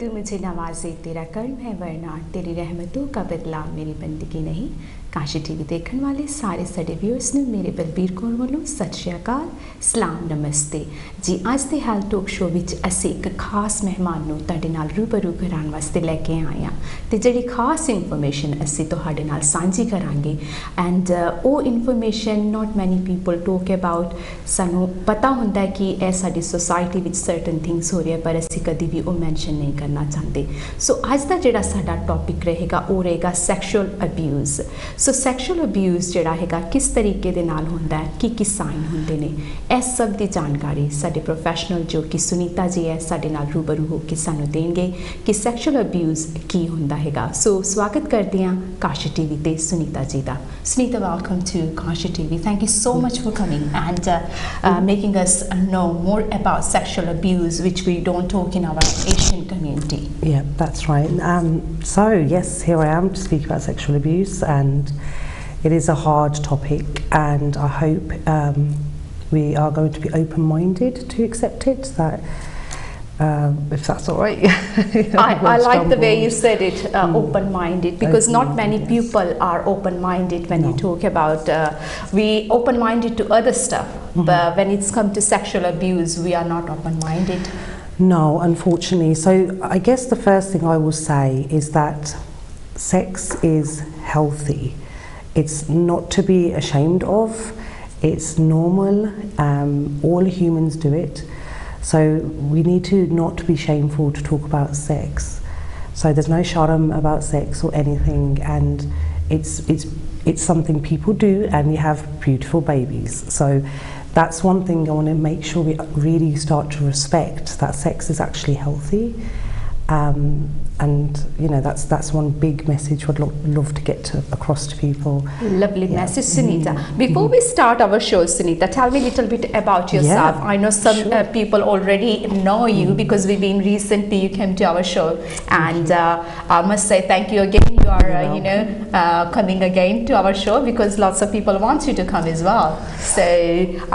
तू मुझे नवाजे तेरा कर्म है वरना तेरी रहमतों का बदला मेरी बंदगी नहीं। काशी टीवी देखने वाले सारे साडे व्यूअर्स ने मेरे बलबीर कौर वालों सत श्री अकाल सलाम नमस्ते जी। आज के हेल्थ टॉक शो विच असी एक खास मेहमान नूं तुहाडे नाल रूबरू कराउण वास्ते लैके आए हां ते जिहड़ी खास इनफॉर्मेशन असी तुहाडे नाल सांझी करांगे एंड वो information not many people talk about. सानू पता हुंदा है कि यह साडी सोसाइटी विच सर्टन थिंग्स हो रही है पर असी कदी भी वो मैंशन नहीं करना चाहते। सो अज का जिहड़ा साडा टॉपिक रहेगा वो रहेगा सैक्शुअल अब्यूज़। सो सैक्शुअल अब्यूज़ जिहड़ा हैगा किस तरीके दे नाल हुंदा है कि साइन हुंदे ने इस सब की जानकारी साडे प्रोफैशनल जो कि सुनीता जी है साडे नाल रूबरू हो के सानू देंगे कि सैक्शुअल अब्यूज़ की हुंदा हैगा। सो स्वागत करते हैं काशी टीवी ते सुनीता जी का। Sunita, welcome to Kashi TV. Thank you so much for coming and making us know more about sexual abuse which we don't talk in our Asian community. Yeah, that's right. So yes, here I am to speak about sexual abuse, and it is a hard topic, and I hope we are going to be open-minded to accept it. If that's all right. I like the way you said it, open-minded, because not many people are open-minded when you talk about we open-minded to other stuff, but when it's come to sexual abuse, we are not open-minded. No, unfortunately. So I guess the first thing I will say is that sex is healthy. It's not to be ashamed of. It's normal. All humans do it. So we need to not be shameful to talk about sex. So there's no sharam about sex or anything, and it's something people do, and we have beautiful babies. So that's one thing I want to make sure we really start to respect, that sex is actually healthy. And you know, that's one big message I'd love to get across to people. Lovely message, Sunita. Before we start our show, Sunita, tell me a little bit about yourself. I know some people already know you because we've been recently you came to our show, and I must say thank you again. You are coming again to our show because lots of people want you to come as well. So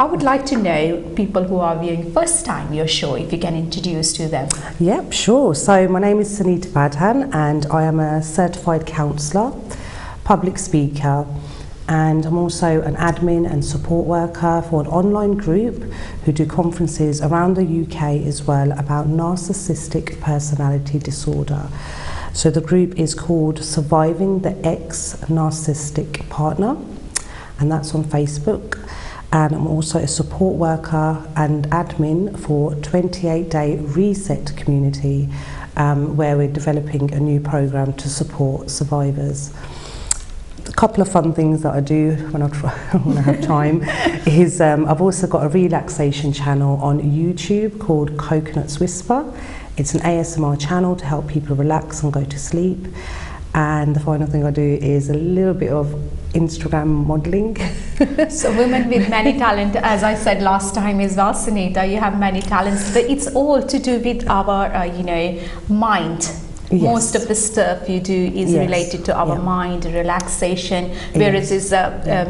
I would like to know people who are viewing first time your show, if you can introduce to them. Yep, sure. So my name is Sunita Badhan, and I am a certified counsellor, public speaker, and I'm also an admin and support worker for an online group who do conferences around the UK as well about narcissistic personality disorder. So the group is called Surviving the Ex-Narcissistic Partner, and that's on Facebook. And I'm also a support worker and admin for 28-day reset community, where we're developing a new program to support survivors. A couple of fun things that I do when I have time is I've also got a relaxation channel on YouTube called Coconut's Whisper. It's an ASMR channel to help people relax and go to sleep. And the final thing I do is a little bit of Instagram modelling. So women with many talent, as I said last time as well, Sunita, you have many talents, but it's all to do with our mind. Yes. Most of the stuff you do is related to our mind, relaxation, whereas is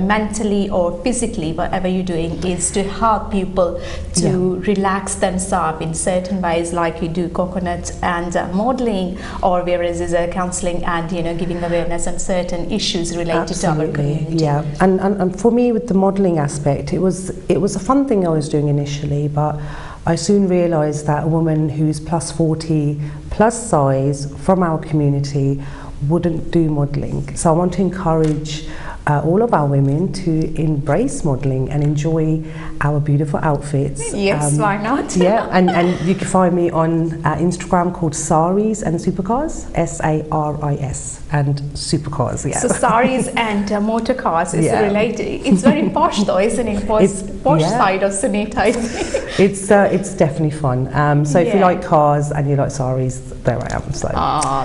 mentally or physically, whatever you're doing is to help people to relax themselves in certain ways, like you do coconut and modeling, or whereas is counseling and giving awareness on certain issues related to our community. Yeah, and for me with the modeling aspect, it was a fun thing I was doing initially, but I soon realised that a woman who's plus 40, plus size from our community wouldn't do modelling. So I want to encourage all of our women to embrace modelling and enjoy our beautiful outfits. Yes, why not? Yeah, and you can find me on Instagram called Saris and Supercars, SARIS and Supercars. Yeah. So saris and motor cars is related. It's very posh though, isn't it? Posh side of Sunita. It's definitely fun. So if you like cars and you like saris, there I am. So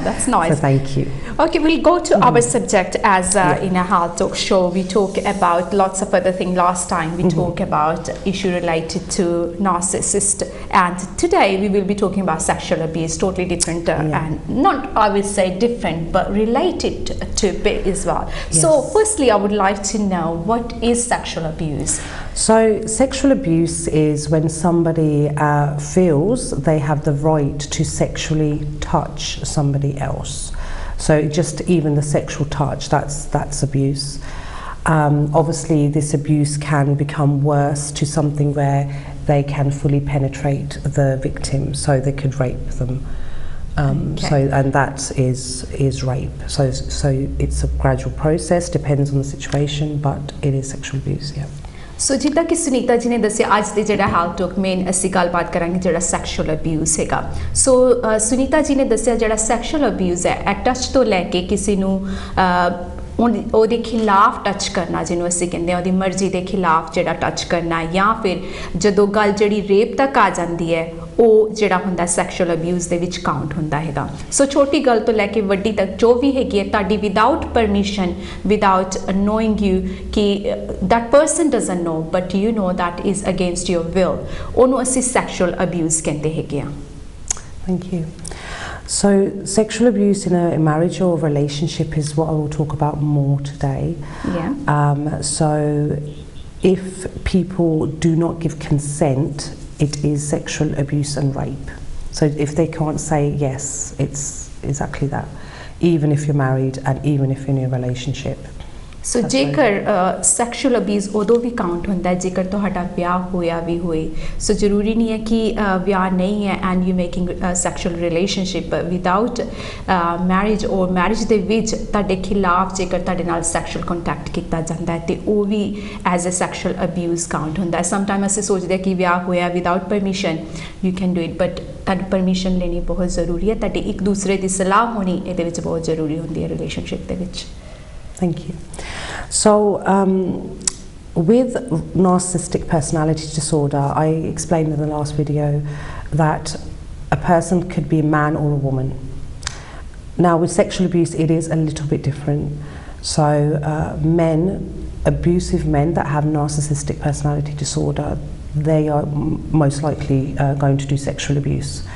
that's nice. So thank you. Okay, we'll go to our subject as in a health talk show. We talk about lots of other things. Last time we talk about issue related to narcissist, and today we will be talking about sexual abuse, totally different and not I will say different but related to a bit as well. So firstly I would like to know, what is sexual abuse? So sexual abuse is when somebody feels they have the right to sexually touch somebody else. So just even the sexual touch, that's abuse. Obviously this abuse can become worse to something where they can fully penetrate the victim, so they could rape them. So, and that is rape. So it's a gradual process, depends on the situation, but it is sexual abuse, yeah. ਸੋ ਜਿੱਦਾਂ ਕਿ ਸੁਨੀਤਾ ਜੀ ਨੇ ਦੱਸਿਆ ਅੱਜ ਦੇ ਜਿਹੜਾ health talk main ਅਸੀਂ ਗੱਲਬਾਤ ਕਰਾਂਗੇ ਜਿਹੜਾ ਸੈਕਸ਼ੂਅਲ ਅਬਿਊਜ਼ ਹੈਗਾ ਸੋ ਸੁਨੀਤਾ ਜੀ ਨੇ ਦੱਸਿਆ ਜਿਹੜਾ ਸੈਕਸ਼ੂਅਲ ਅਬਿਊਜ਼ ਹੈ ਇਹ ਟੱਚ ਤੋਂ ਲੈ ਕੇ ਕਿਸੇ ਨੂੰ ਉਹਦੇ ਖਿਲਾਫ ਟੱਚ ਕਰਨਾ ਜਿਹਨੂੰ ਅਸੀਂ ਕਹਿੰਦੇ ਹਾਂ ਉਹਦੀ ਮਰਜ਼ੀ ਦੇ ਖਿਲਾਫ ਜਿਹੜਾ ਟੱਚ ਕਰਨਾ ਜਾਂ ਫਿਰ ਜਦੋਂ ਗੱਲ ਜਿਹੜੀ ਰੇਪ ਤੱਕ ਆ ਜਾਂਦੀ ਹੈ ਉਹ ਜਿਹੜਾ ਹੁੰਦਾ ਸੈਕਸ਼ੂਅਲ ਅਬਿਊਜ਼ ਦੇ ਵਿੱਚ ਕਾਊਂਟ ਹੁੰਦਾ ਹੈਗਾ ਸੋ ਛੋਟੀ ਗੱਲ ਤੋਂ ਲੈ ਕੇ ਵੱਡੀ ਤੱਕ ਜੋ ਵੀ ਹੈਗੀ ਹੈ ਤੁਹਾਡੀ without permission without knowing you ਕਿ that person doesn't know but you know that is against your will ਉਹਨੂੰ ਅਸੀਂ ਸੈਕਸ਼ੂਅਲ ਅਬਿਊਜ਼ ਕਹਿੰਦੇ ਹੈਗੇ ਆ Thank you. So sexual abuse in a marriage or relationship is what I will talk about more today. Yeah. So if people do not give consent, it is sexual abuse and rape. So if they can't say yes, it's exactly that, even if you're married and even if you're in a relationship. ਸੋ ਜੇਕਰ sexual abuse ਉਦੋਂ ਵੀ count ਹੁੰਦਾ ਹੈ ਜੇਕਰ ਤੁਹਾਡਾ ਵਿਆਹ ਹੋਇਆ ਵੀ ਹੋਏ ਸੋ ਜ਼ਰੂਰੀ ਨਹੀਂ ਹੈ ਕਿ ਵਿਆਹ ਨਹੀਂ ਹੈ and you making sexual relationship without marriage ਔਰ ਮੈਰਿਜ ਦੇ ਵਿੱਚ ਤੁਹਾਡੇ ਖਿਲਾਫ ਜੇਕਰ ਤੁਹਾਡੇ ਨਾਲ ਸੈਕਸ਼ੂਅਲ ਕੰਟੈਕਟ ਕੀਤਾ ਜਾਂਦਾ ਹੈ ਤੇ ਉਹ ਵੀ as a sexual abuse count ਹੁੰਦਾ ਹੈ ਸਮਟਾਈਮ ਅਸੀਂ ਸੋਚਦੇ ਹਾਂ ਕਿ ਵਿਆਹ ਹੋਇਆ without permission you can do it but ਤੁਹਾਡੀ ਪਰਮਿਸ਼ਨ ਲੈਣੀ ਬਹੁਤ ਜ਼ਰੂਰੀ ਹੈ ਤੁਹਾਡੀ ਇੱਕ ਦੂਸਰੇ ਦੀ ਸਲਾਹ ਹੋਣੀ ਇਹਦੇ ਵਿੱਚ ਬਹੁਤ ਜ਼ਰੂਰੀ ਹੁੰਦੀ ਹੈ ਰਿਲੇਸ਼ਨਸ਼ਿਪ ਦੇ ਵਿੱਚ Thank you. So with narcissistic personality disorder, I explained in the last video that a person could be a man or a woman. Now with sexual abuse it is a little bit different. So men, abusive men that have narcissistic personality disorder, they are most likely going to do sexual abuse.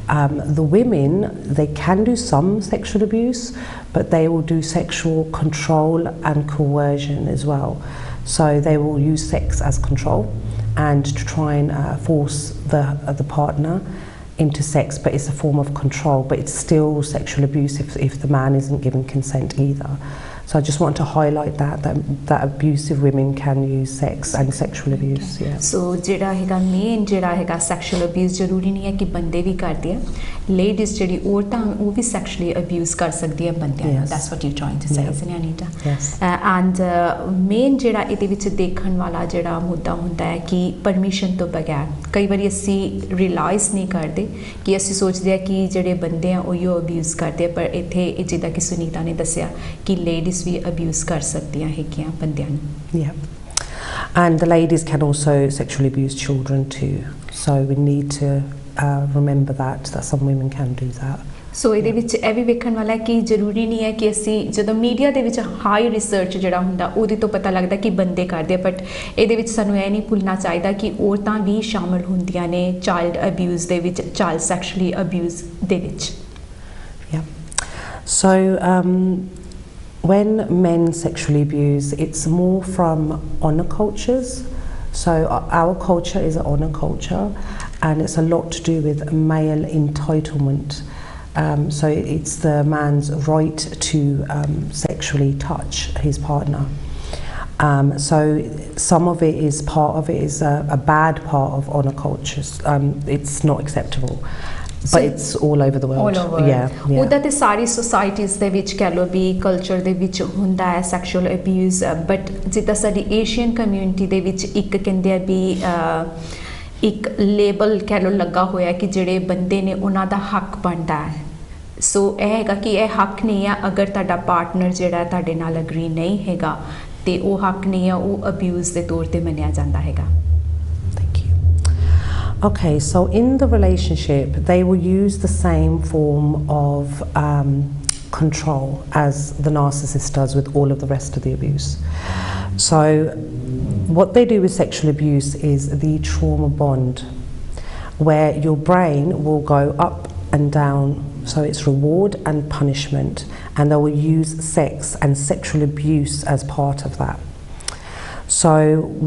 The women, they can do some sexual abuse, but they will do sexual control and coercion as well. So they will use sex as control and to try and force the partner into sex, but it's a form of control, but it's still sexual abuse if the man isn't given consent either. So I just want to highlight that abusive women can use sex and sexual abuse. Yeah. So ਜਿਹੜਾ ਹੈਗਾ main ਜਿਹੜਾ ਹੈਗਾ sexual abuse ਜ਼ਰੂਰੀ ਨਹੀਂ ਹੈ ਕਿ ਬੰਦੇ ਵੀ ਕਰਦੇ ਆ ਲੇਡੀਜ਼ ਜਿਹੜੀ ਔਰਤਾਂ ਉਹ ਵੀ ਸੈਕਸ਼ੂਅਲੀ ਅਬਿਊਜ਼ ਕਰ ਸਕਦੀ ਹੈ ਬੰਦਿਆਂ ਨੂੰ that's what you trying to say isn't Anita and men ਜਿਹੜਾ ਇਹਦੇ ਵਿੱਚ ਦੇਖਣ ਵਾਲਾ ਜਿਹੜਾ ਮੁੱਦਾ ਹੁੰਦਾ ਹੈ ਕਿ ਪਰਮਿਸ਼ਨ ਤੋਂ ਬਗੈਰ ਕਈ ਵਾਰੀ ਅਸੀਂ ਰਿਅਲਾਈਜ਼ ਨਹੀਂ ਕਰਦੇ ਕਿ ਅਸੀਂ ਸੋਚਦੇ ਆ ਕਿ ਜਿਹੜੇ ਬੰਦੇ ਆ ਉਹ ਅਬਿਊਜ਼ ਕਰਦੇ ਆ ਪਰ ਇੱਥੇ ਜਿੱਦਾਂ ਕਿ ਸੁਨੀਤਾ ਨੇ ਦੱਸਿਆ ਕਿ ਲੇਡੀਜ਼ ਵੀ ਅਬਿਊਜ਼ ਕਰ ਸਕਦੀਆਂ ਹੈਗੀਆਂ ਬੰਦਿਆਂ ਨੂੰ Yeah. And the ladies can also sexually abuse children too. So we need to remember that some women can do that. ਸੋ ਇਹਦੇ ਵਿੱਚ ਇਹ ਵੀ ਵੇਖਣ ਵਾਲਾ ਕਿ ਜ਼ਰੂਰੀ ਨਹੀਂ ਹੈ ਕਿ ਅਸੀਂ ਜਦੋਂ ਮੀਡੀਆ ਦੇ ਵਿੱਚ ਹਾਈ ਰਿਸਰਚ ਜਿਹੜਾ ਹੁੰਦਾ ਉਹਦੇ ਤੋਂ ਪਤਾ ਲੱਗਦਾ ਕਿ ਬੰਦੇ ਕਰਦੇ ਆ ਬਟ ਇਹਦੇ ਵਿੱਚ ਸਾਨੂੰ ਇਹ ਨਹੀਂ ਭੁੱਲਣਾ ਚਾਹੀਦਾ ਕਿ ਔਰਤਾਂ ਵੀ ਸ਼ਾਮਲ ਹੁੰਦੀਆਂ ਨੇ ਚਾਈਲਡ ਅਬਿਊਜ਼ ਦੇ ਵਿੱਚ ਚਾਈਲਡ ਸੈਕਸ਼ੂਅਲੀ ਅਬਿਊਜ਼ ਦੇ ਵਿੱਚ Yeah. So when men sexually abuse, it's more from honor cultures. So our culture is an honor culture and it's a lot to do with male entitlement. So it's the man's right to sexually touch his partner. So some of it is a bad part of honor cultures. It's not acceptable. But it's all over the world. All over. Yeah. ਉਹਦਾ ਤੇ ਸਾਰੀ societies ਦੇ ਵਿੱਚ ਕਹਿ ਲਓ ਵੀ culture ਦੇ ਵਿੱਚ ਹੁੰਦਾ ਹੈ ਸੈਕਸ਼ੂਅਲ ਅਬਿਊਜ਼ ਬਟ ਜਿੱਦਾਂ ਸਾਡੀ ਏਸ਼ੀਅਨ ਕਮਿਊਨਿਟੀ ਦੇ ਵਿੱਚ ਇੱਕ ਕਹਿੰਦੇ ਆ ਵੀ ਇੱਕ ਲੇਬਲ ਕਹਿ ਲਓ ਲੱਗਾ ਹੋਇਆ ਕਿ ਜਿਹੜੇ ਬੰਦੇ ਨੇ ਉਹਨਾਂ ਦਾ ਹੱਕ ਬਣਦਾ ਹੈ ਸੋ ਇਹ ਹੈਗਾ ਕਿ ਇਹ ਹੱਕ ਨਹੀਂ ਆ ਅਗਰ ਤੁਹਾਡਾ ਪਾਰਟਨਰ ਜਿਹੜਾ ਤੁਹਾਡੇ ਨਾਲ ਅਗਰੀ ਨਹੀਂ ਹੈਗਾ ਤੇ ਉਹ ਹੱਕ ਨਹੀਂ ਆ ਉਹ ਅਬਿਊਜ਼ ਦੇ ਤੌਰ ਤੇ ਮੰਨਿਆ ਜਾਂਦਾ ਹੈਗਾ Okay, so in the relationship, they will use the same form of control as the narcissist does with all of the rest of the abuse. So what they do with sexual abuse is the trauma bond, where your brain will go up and down, so it's reward and punishment, and they will use sex and sexual abuse as part of that. So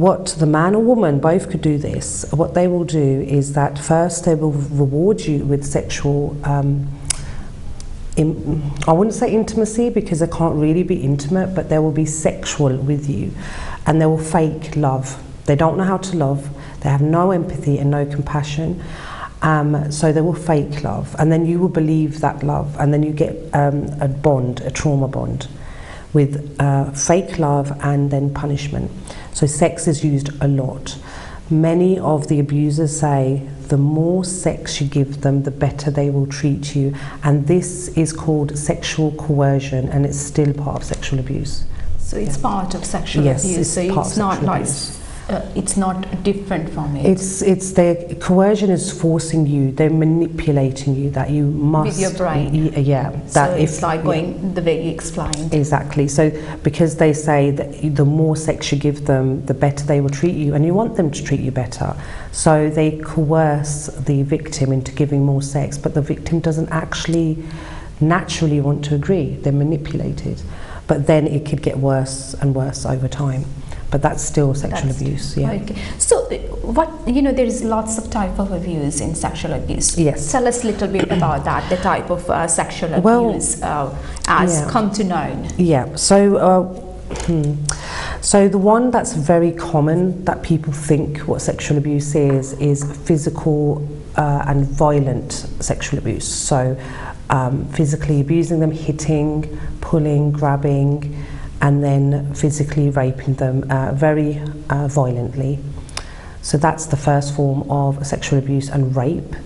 what the man or woman both could do this. What they will do is that first they will reward you with sexual I wouldn't say intimacy because they can't really be intimate, but they will be sexual with you, and they will fake love. They don't know how to love. They have no empathy and no compassion. So they will fake love, and then you will believe that love, and then you get a bond, a trauma bond, with fake love and then punishment. So sex is used a lot. Many of the abusers say the more sex you give them, the better they will treat you, and this is called sexual coercion, and it's still part of sexual abuse. So it's part of sexual abuse. So it's not like it's not different from it. It's the coercion is forcing you. They're manipulating you that you must with your brain. Yeah. So it's like going the way you explained. Exactly. So because they say that the more sex you give them, the better they will treat you, and you want them to treat you better. So they coerce the victim into giving more sex, but the victim doesn't actually naturally want to agree. They're manipulated, but then it could get worse and worse over time. But that's still sexual abuse. Yeah. Okay. So what, there is lots of type of abuse in sexual abuse. Yes. Tell us a little bit about that, the type of sexual abuse come to know. Yeah. So the one that's very common that people think what sexual abuse is physical and violent sexual abuse. So physically abusing them, hitting, pulling, grabbing, and then physically raping them very violently. So that's the first form of sexual abuse and rape.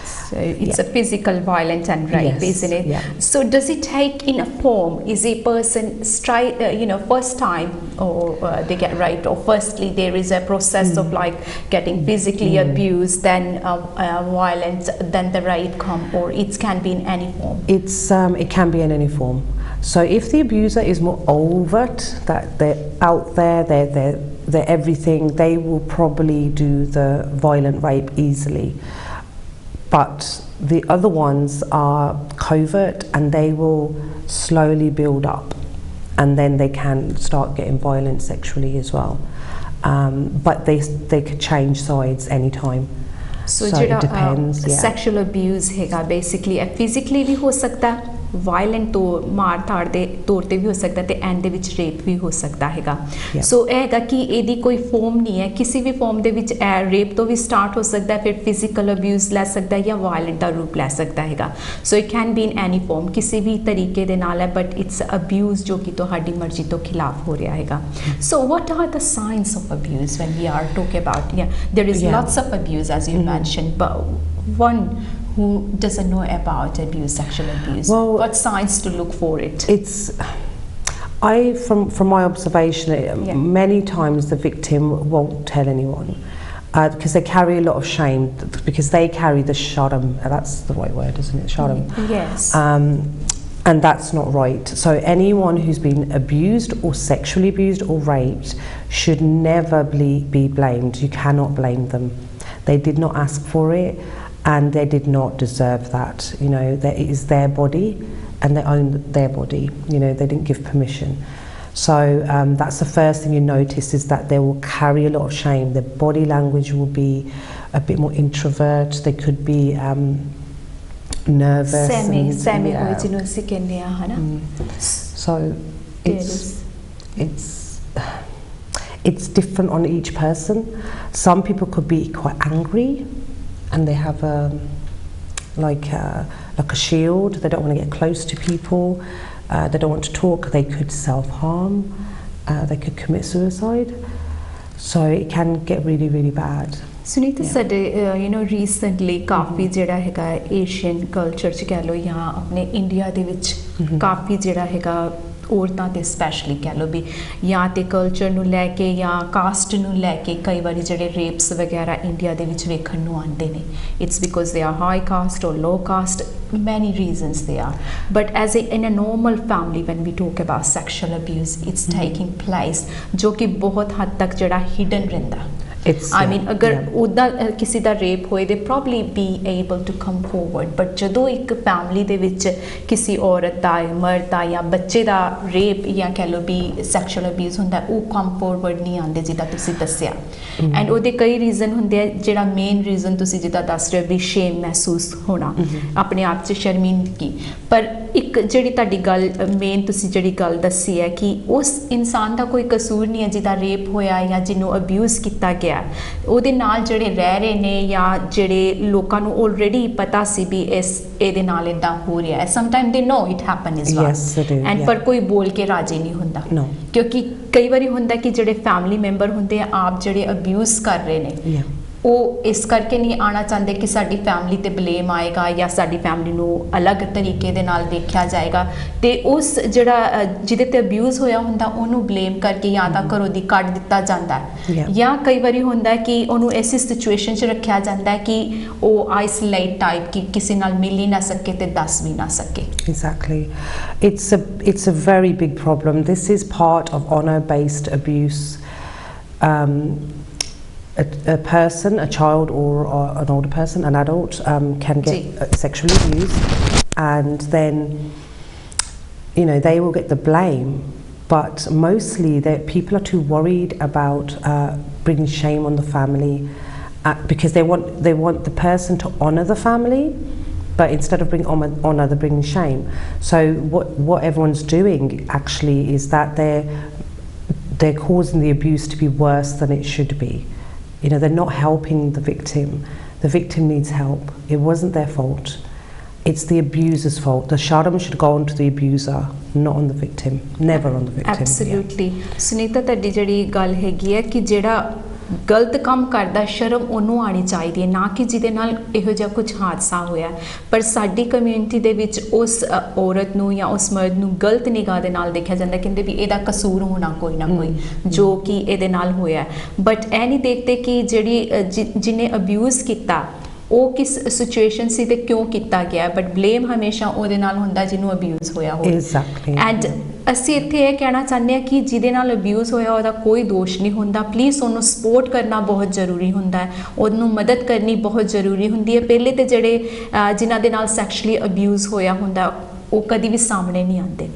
So it's a physical violence and rape, isn't it? Yeah. So does it take in a form? Is a person first time or they get raped, or firstly there is a process of like getting physically abused, then violence, then the rape come, or it can be in any form? It can be in any form. So if the abuser is more overt, that they're out there, they're everything, they will probably do the violent rape easily. But the other ones are covert, and they will slowly build up, and then they can start getting violent sexually as well. But they could change sides anytime. So it depends. Sexual abuse है basically physically भी हो सकता है, violent तो मार धाड़ दे तौर ते भी हो सकता है, ते एंड दे विच रेप भी हो सकता हैगा. सो हैगा कि ਇਹਦੀ ਕੋਈ ਫਾਰਮ ਨਹੀਂ ਹੈ, ਕਿਸੇ ਵੀ ਫਾਰਮ ਦੇ ਵਿੱਚ ਰੇਪ ਤੋਂ ਵੀ ਸਟਾਰਟ ਹੋ ਸਕਦਾ ਹੈ, ਫਿਰ ਫਿਜ਼ੀਕਲ ਅਬਿਊਜ਼ ਲੈ ਸਕਦਾ ਹੈ ਜਾਂ ਵਾਇਲੈਂਟ ਦਾ ਰੂਪ ਲੈ ਸਕਦਾ ਹੈਗਾ. So it can be in any form, ਕਿਸੇ ਵੀ ਤਰੀਕੇ ਦੇ ਨਾਲ ਹੈ, ਬਟ ਇਟਸ ਅਬਿਊਜ਼ ਜੋ ਕਿ ਤੁਹਾਡੀ ਮਰਜ਼ੀ ਤੋਂ ਖਿਲਾਫ ਹੋ ਰਿਹਾ ਹੈਗਾ. So what are the signs of abuse when we are talking about there is lots of abuse as you mentioned, but one who doesn't know about abuse, sexual abuse, what signs to look for it? From my observation, many times the victim won't tell anyone because they carry a lot of shame, because they carry the sharm. That's the right word, isn't it? Sharm. Yes. And that's not right. So anyone who's been abused or sexually abused or raped should never be blamed. You cannot blame them. They did not ask for it, and they did not deserve that. That it is their body, and they own their body. They didn't give permission. So that's the first thing you notice, is that they will carry a lot of shame. Their body language will be a bit more introvert. They could be nervous. So it's different on each person. Some people could be quite angry, and they have like a shield. They don't want to get close to people. They don't want to talk. They could self-harm. They could commit suicide. So it can get really, really bad. Sunita said, recently काफ़ी जेड़ा हैगा Asian culture च कह लो, यहाँ अपने India दे विच काफ़ी जेड़ा हैगा औरतां ते स्पैशली कह लो भी या ते कल्चर नूं लैके या कास्ट नूं लैके कई बारी जेड़े रेप्स वगैरह इंडिया दे विच वेखण नूं आंदे ने. It's because they are high caste or low caste, many reasons they are. But in a normal family, when we talk about sexual abuse, it's taking place जो कि बहुत हद तक जेड़ा hidden रहिंदा. I mean अगर उदा किसी दा रेप होए they probably be able to come forward, but जदों एक फैमिली दे विच किसी औरत दा मर्द दा या बच्चे दा रेप या कह लो भी सैक्शुअल अब्यूज़ हुंदा वो कम फॉरवर्ड नहीं आंदे जिदा तुसी दस्सिया एंड ओदे कई रीजन हुंदे जेड़ा मेन रीजन तुसी जिदा दस रहे हो भी शेम महसूस होना अपने आप च शर्मिंदगी पर एक जिहड़ी तुहाडी गल मेन तुसी जिहड़ी गल दस्सी है कि उस इंसान दा कोई कसूर नहीं है जिदा रेप होया या जिन्हों अब्यूज़ किया गया ਉਹਦੇ ਨਾਲ ਜਿਹੜੇ ਰਹਿ ਰਹੇ ਨੇ ਜਾਂ ਜਿਹੜੇ ਲੋਕਾਂ ਨੂੰ ਆਲਰੇਡੀ ਪਤਾ ਸੀ ਵੀ ਇਹਦੇ ਨਾਲ ਇਦਾਂ ਹੋ ਰਿਹਾ ਹੈ sometime they know it happen is well and ਪਰ ਕੋਈ ਬੋਲ ਕੇ ਰਾਜੀ ਨਹੀਂ ਹੁੰਦਾ ਕਿਉਂਕਿ ਕਈ ਵਾਰੀ ਹੁੰਦਾ ਕਿ ਜਿਹੜੇ ਫੈਮਿਲੀ ਮੈਂਬਰ ਹੁੰਦੇ ਆ ਆਪ ਜਿਹੜੇ ਅਬਿਊਜ਼ ਕਰ ਰਹੇ ਨੇ ਉਹ ਇਸ ਕਰਕੇ ਨਹੀਂ ਆਣਾ ਚਾਹੁੰਦੇ ਕਿ ਸਾਡੀ ਫੈਮਿਲੀ ਤੇ ਬਲੇਮ ਆਏਗਾ ਜਾਂ ਸਾਡੀ ਫੈਮਿਲੀ ਨੂੰ ਅਲੱਗ ਤਰੀਕੇ ਦੇ ਨਾਲ ਦੇਖਿਆ ਜਾਏਗਾ ਤੇ ਉਸ ਜਿਹੜਾ ਜਿਹਦੇ ਤੇ ਅਬਿਊਜ਼ ਹੋਇਆ ਹੁੰਦਾ ਉਹਨੂੰ ਬਲੇਮ ਕਰਕੇ ਜਾਂ ਤਾਂ ਘਰੋਂ ਦੀ ਕੱਢ ਦਿੱਤਾ ਜਾਂਦਾ ਜਾਂ ਕਈ ਵਾਰੀ ਹੁੰਦਾ ਕਿ ਉਹਨੂੰ ਐਸੀ ਸਿਚੁਏਸ਼ਨ 'ਚ ਰੱਖਿਆ ਜਾਂਦਾ ਕਿ ਉਹ ਆਈਸੋਲੇਟ ਟਾਈਪ ਕਿ ਕਿਸੇ ਨਾਲ ਮਿਲ ਹੀ ਨਾ ਸਕੇ ਤੇ ਦੱਸ ਵੀ ਨਾ ਸਕੇ Exactly. It's a very big problem. This is part of honor-based abuse. A person, a child or an older person, an adult, can get sexually abused, and then they will get the blame, but mostly people are too worried about bringing shame on the family because they want the person to honor the family, but instead of bringing honor they're bringing shame. So what everyone's doing actually is that they're causing the abuse to be worse than it should be. They're not helping the victim. The victim needs help. It wasn't their fault. It's the abuser's fault. The sharm should go on to the abuser, not on the victim. Never on the victim. Absolutely. Sunita ਤੁਹਾਡੀ ਜਿਹੜੀ ਗੱਲ ਹੈਗੀ ਹੈ ਕਿ ਜਿਹੜਾ ਗਲਤ ਕੰਮ ਕਰਦਾ ਸ਼ਰਮ ਉਹਨੂੰ ਆਣੀ ਚਾਹੀਦੀ ਹੈ ਨਾ ਕਿ ਜਿਹਦੇ ਨਾਲ ਇਹੋ ਜਿਹਾ ਕੁਝ ਹਾਦਸਾ ਹੋਇਆ ਪਰ ਸਾਡੀ ਕਮਿਊਨਿਟੀ ਦੇ ਵਿੱਚ ਉਸ ਔਰਤ ਨੂੰ ਜਾਂ ਉਸ ਮਰਦ ਨੂੰ ਗਲਤ ਨਿਗਾਹ ਦੇ ਨਾਲ ਦੇਖਿਆ ਜਾਂਦਾ ਕਹਿੰਦੇ ਵੀ ਇਹਦਾ ਕਸੂਰ ਹੋਣਾ ਕੋਈ ਨਾ ਕੋਈ ਜੋ ਕਿ ਇਹਦੇ ਨਾਲ ਹੋਇਆ ਬਟ ਇਹ ਨਹੀਂ ਦੇਖਦੇ ਕਿ ਜਿਹੜੀ ਜਿਹਨੇ ਅਬਿਊਜ਼ ਕੀਤਾ ਉਹ ਕਿਸ ਸਿਚੁਏਸ਼ਨ ਸੀ ਤੇ ਕਿਉਂ ਕੀਤਾ ਗਿਆ ਬਟ ਬਲੇਮ ਹਮੇਸ਼ਾ ਉਹਦੇ ਨਾਲ ਹੁੰਦਾ ਜਿਹਨੂੰ ਅਬਿਊਜ਼ ਹੋਇਆ ਹੋਵੇ ਐਂਡ ਅਸੀਂ ਇੱਥੇ ਇਹ ਕਹਿਣਾ ਚਾਹੁੰਦੇ ਹਾਂ ਕਿ ਜਿਹਦੇ ਨਾਲ ਅਬਿਊਜ਼ ਹੋਇਆ ਉਹਦਾ ਕੋਈ ਦੋਸ਼ ਨਹੀਂ ਹੁੰਦਾ ਪਲੀਜ਼ ਉਹਨੂੰ ਸਪੋਰਟ ਕਰਨਾ ਬਹੁਤ ਜ਼ਰੂਰੀ ਹੁੰਦਾ ਹੈ ਉਹਨੂੰ ਮਦਦ ਕਰਨੀ ਬਹੁਤ ਜ਼ਰੂਰੀ ਹੁੰਦੀ ਹੈ ਪਹਿਲੇ ਤੇ ਜਿਹੜੇ ਜਿਨ੍ਹਾਂ ਦੇ ਨਾਲ ਸੈਕਸ਼ੁਅਲੀ ਅਬਿਊਜ਼ ਹੋਇਆ ਹੁੰਦਾ ਉਹ ਕਦੀ ਵੀ ਸਾਹਮਣੇ ਨਹੀਂ ਆਉਂਦੇ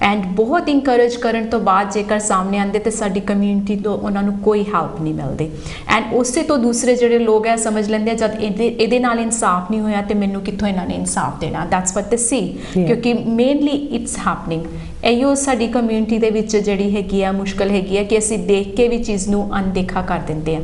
ਐਂਡ ਬਹੁਤ ਇਨਕਰੇਜ ਕਰਨ ਤੋਂ ਬਾਅਦ ਜੇਕਰ ਸਾਹਮਣੇ ਆਉਂਦੇ ਤੇ ਸਾਡੀ ਕਮਿਊਨਿਟੀ ਤੋਂ ਉਹਨਾਂ ਨੂੰ ਕੋਈ ਹੈਲਪ ਨਹੀਂ ਮਿਲਦੀ ਐਂਡ ਉਸੇ ਤੋਂ ਦੂਸਰੇ ਜਿਹੜੇ ਲੋਕ ਹੈ ਸਮਝ ਲੈਂਦੇ ਜਦ ਇਹਦੇ ਨਾਲ ਇਨਸਾਫ ਨਹੀਂ ਹੋਇਆ ਤੇ ਮੈਨੂੰ ਕਿੱਥੋਂ ਇਹਨਾਂ ਨੇ ਇਨਸਾਫ ਦੇਣਾ ਦੈਟਸ ਵਾਟ ਦੇ ਸੀ ਕਿਉਂਕਿ ਮੇਨਲੀ ਇਟਸ ਹੈਪਨਿੰਗ ਇਹੋ ਸਾਡੀ ਕਮਿਊਨਿਟੀ ਦੇ ਵਿੱਚ ਜਿਹੜੀ ਹੈਗੀ ਆ ਮੁਸ਼ਕਲ ਹੈਗੀ ਆ ਕਿ ਅਸੀਂ ਦੇਖ ਕੇ ਵੀ ਚੀਜ਼ ਨੂੰ ਅਣਦੇਖਾ ਕਰ ਦਿੰਦੇ ਆ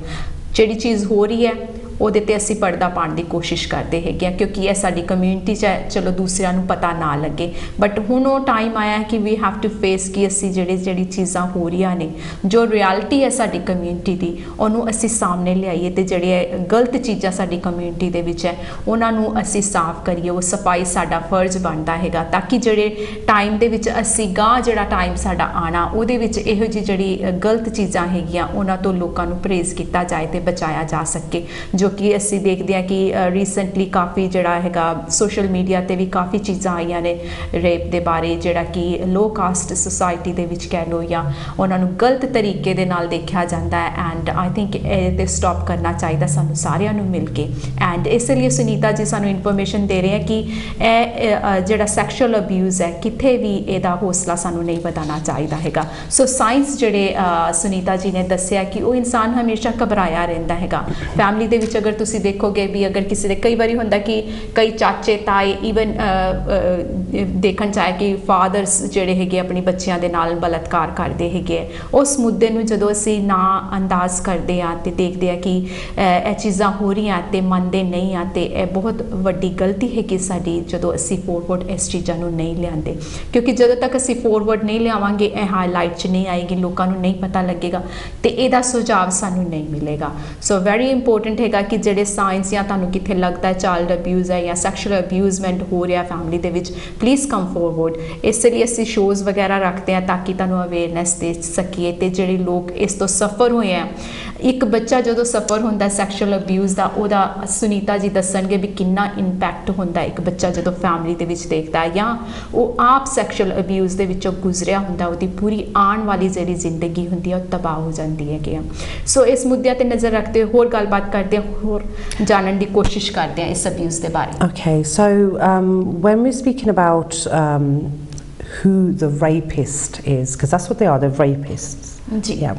ਜਿਹੜੀ ਚੀਜ਼ ਹੋ ਰਹੀ ਹੈ ਉਹਦੇ ਤੇ ਅਸੀਂ ਪਰਦਾ ਪਾਉਣ ਦੀ ਕੋਸ਼ਿਸ਼ ਕਰਦੇ ਹੈਗੇ ਆ ਕਿਉਂਕਿ ਇਹ ਸਾਡੀ ਕਮਿਊਨਿਟੀ 'ਚ ਚਲੋ ਦੂਸਰਿਆਂ ਨੂੰ ਪਤਾ ਨਾ ਲੱਗੇ ਬਟ ਹੁਣ ਉਹ ਟਾਈਮ ਆਇਆ ਕਿ ਵੀ ਹੈਵ ਟੂ ਫੇਸ ਕਿ ਅਸੀਂ ਜਿਹੜੀ ਚੀਜ਼ਾਂ ਹੋ ਰਹੀਆਂ ਨੇ ਜੋ ਰਿਐਲਿਟੀ ਹੈ ਸਾਡੀ ਕਮਿਊਨਿਟੀ ਦੀ ਉਹਨੂੰ ਅਸੀਂ ਸਾਹਮਣੇ ਲਿਆਈਏ ਤੇ ਜਿਹੜੇ ਗਲਤ ਚੀਜ਼ਾਂ ਸਾਡੀ ਕਮਿਊਨਿਟੀ ਦੇ ਵਿੱਚ ਹੈ ਉਹਨਾਂ ਨੂੰ ਅਸੀਂ ਸਾਫ਼ ਕਰੀਏ ਉਹ ਸਫਾਈ ਸਾਡਾ ਫਰਜ਼ ਬਣਦਾ ਹੈਗਾ ਤਾਂ ਕਿ ਜਿਹੜੇ ਟਾਈਮ ਦੇ ਵਿੱਚ ਅਸੀਂ ਗਾਂ ਜਿਹੜਾ ਟਾਈਮ ਸਾਡਾ ਆਣਾ ਉਹਦੇ ਵਿੱਚ ਇਹੋ ਜਿਹੀ ਜਿਹੜੀ ਗਲਤ ਚੀਜ਼ਾਂ ਹੈਗੀਆਂ ਉਹਨਾਂ ਤੋਂ ਲੋਕਾਂ ਨੂੰ ਪਰਹੇਜ਼ ਕੀਤਾ ਜਾਏ ਤੇ ਬਚਾਇਆ ਜਾ ਸਕੇ ਜੋ ਕਿ ਅਸੀਂ ਦੇਖਦੇ ਹਾਂ ਕਿ ਰੀਸੈਂਟਲੀ ਕਾਫੀ ਜਿਹੜਾ ਹੈਗਾ ਸੋਸ਼ਲ ਮੀਡੀਆ ਤੇ ਵੀ ਕਾਫੀ ਚੀਜ਼ਾਂ ਆਈਆਂ ਨੇ ਰੇਪ ਦੇ ਬਾਰੇ ਜਿਹੜਾ ਕਿ ਲੋ ਕਾਸਟ ਸੁਸਾਇਟੀ ਦੇ ਵਿੱਚ ਕਹਿ ਲਓ ਜਾਂ ਉਹਨਾਂ ਨੂੰ ਗਲਤ ਤਰੀਕੇ ਦੇ ਨਾਲ ਦੇਖਿਆ ਜਾਂਦਾ ਹੈ ਐਂਡ ਆਈ ਥਿੰਕ ਇਹ ਤੇ ਸਟਾਪ ਕਰਨਾ ਚਾਹੀਦਾ ਸਾਨੂੰ ਸਾਰਿਆਂ ਨੂੰ ਮਿਲ ਕੇ ਐਂਡ ਇਸ ਲਈ ਸੁਨੀਤਾ ਜੀ ਸਾਨੂੰ ਇਨਫੋਰਮੇਸ਼ਨ ਦੇ ਰਹੇ ਹੈ ਕਿ ਇਹ ਜਿਹੜਾ ਸੈਕਸ਼ੂਅਲ ਅਬਿਊਜ਼ ਹੈ ਕਿਤੇ ਵੀ ਇਹਦਾ ਹੌਸਲਾ ਸਾਨੂੰ ਨਹੀਂ ਵਧਾਉਣਾ ਚਾਹੀਦਾ ਹੈਗਾ ਸੋ ਸਾਇੰਸ ਜਿਹੜੇ ਸੁਨੀਤਾ ਜੀ ਨੇ ਦੱਸਿਆ ਕਿ ਉਹ ਇਨਸਾਨ ਹਮੇਸ਼ਾ ਘਬਰਾਇਆ ਰਹਿੰਦਾ ਹੈਗਾ ਫੈਮਿਲੀ ਦੇ ਵਿੱਚ ਅਗਰ ਤੁਸੀਂ ਦੇਖੋਗੇ ਵੀ ਅਗਰ ਕਿਸੇ ਦੇ ਕਈ ਵਾਰੀ ਹੁੰਦਾ ਕਿ ਕਈ ਚਾਚੇ ਤਾਏ ਈਵਨ ਦੇਖਣ ਚਾਹੇ ਕਿ ਫਾਦਰਸ ਜਿਹੜੇ ਹੈਗੇ ਆਪਣੀ ਬੱਚਿਆਂ ਦੇ ਨਾਲ ਬਲਾਤਕਾਰ ਕਰਦੇ ਹੈਗੇ ਉਸ ਮੁੱਦੇ ਨੂੰ ਜਦੋਂ ਅਸੀਂ ਨਾ ਅੰਦਾਜ਼ ਕਰਦੇ ਆ ਤੇ ਦੇਖਦੇ ਆ ਕਿ ਇਹ ਚੀਜ਼ਾਂ ਹੋ ਰਹੀਆਂ ਤੇ ਮੰਨਦੇ ਨਹੀਂ ਆ ਤੇ ਇਹ ਬਹੁਤ ਵੱਡੀ ਗਲਤੀ ਹੈ ਕਿ ਸਾਡੀ ਜਦੋਂ ਅਸੀਂ ਫੋਰਵਰਡ ਇਸ ਚੀਜ਼ਾਂ ਨੂੰ ਨਹੀਂ ਲਿਆਂਦੇ ਕਿਉਂਕਿ ਜਦੋਂ ਤੱਕ ਅਸੀਂ ਫੋਰਵਰਡ ਨਹੀਂ ਲਿਆਵਾਂਗੇ ਇਹ ਹਾਈਲਾਈਟ 'ਚ ਨਹੀਂ ਆਏਗੀ ਲੋਕਾਂ ਨੂੰ ਨਹੀਂ ਪਤਾ ਲੱਗੇਗਾ ਤੇ ਇਹਦਾ ਸੁਝਾਅ ਸਾਨੂੰ ਨਹੀਂ ਮਿਲੇਗਾ ਸੋ ਵੈਰੀ ਇੰਪੋਰਟੈਂਟ ਹੈਗਾ ਕਿ ਜਿਹੜੇ ਸਾਇੰਸ ਜਾਂ ਤੁਹਾਨੂੰ ਕਿੱਥੇ ਲੱਗਦਾ ਚਾਈਲਡ ਅਬਿਊਜ਼ ਹੈ ਜਾਂ ਸੈਕਸ਼ੂਅਲ ਅਬਿਊਜ਼ਮੈਂਟ ਹੋ ਰਿਹਾ ਫੈਮਿਲੀ ਦੇ ਵਿੱਚ ਪਲੀਜ਼ ਕਮ ਫੋਰਵਰਡ ਇਸ ਲਈ ਅਸੀਂ ਸ਼ੋਜ਼ ਵਗੈਰਾ ਰੱਖਦੇ ਹਾਂ ਤਾਂ ਕਿ ਤੁਹਾਨੂੰ ਅਵੇਅਰਨੈਸ ਦੇ ਸਕੀਏ ਤੇ ਜਿਹੜੇ ਲੋਕ ਇਸ ਤੋਂ ਸਫਰ ਹੋਏ ਆ एक बच्चा जो सफ़र होंदा सैक्शुअल अब्यूज़ दा ओदा सुनीता जी दसणगे भी किन्ना इंपैक्ट होंदा एक बच्चा जो फैमिली दे विच देखदा है या वो आप सैक्शुअल अब्यूज़ दे विचों गुजरिया होंदा ओदी पूरी आने वाली जिहड़ी जिंदगी होंदी है तबाह हो जाती है कि सो इस मुद्दे ते नज़र रखते हुए होर गलबात करते हैं होर जानने की कोशिश करते हैं इस अब्यूज़ के बारे। Okay, so when we're speaking about who the rapist is, because that's what they are, they're rapists. Yeah.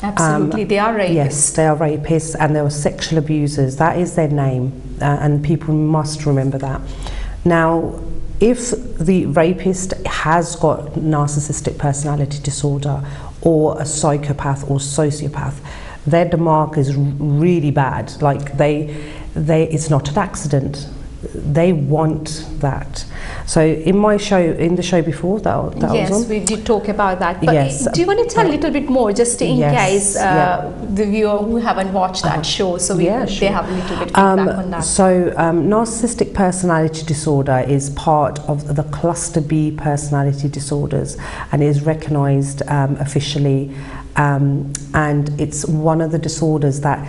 Absolutely, they are rapists. Yes, they are rapists and they are sexual abusers. That is their name, and people must remember that. Now, if the rapist has got narcissistic personality disorder or a psychopath or sociopath, their demark is really bad. Like it's not an accident. They want that. So in my show, in the show before that yes, was on, we did talk about that. But yes, do you want to tell a little bit more, just in yes, case the viewer who haven't watched that show, so yeah, they sure. have a little bit feedback on that. So narcissistic personality disorder is part of the cluster B personality disorders and is recognised officially, and it's one of the disorders that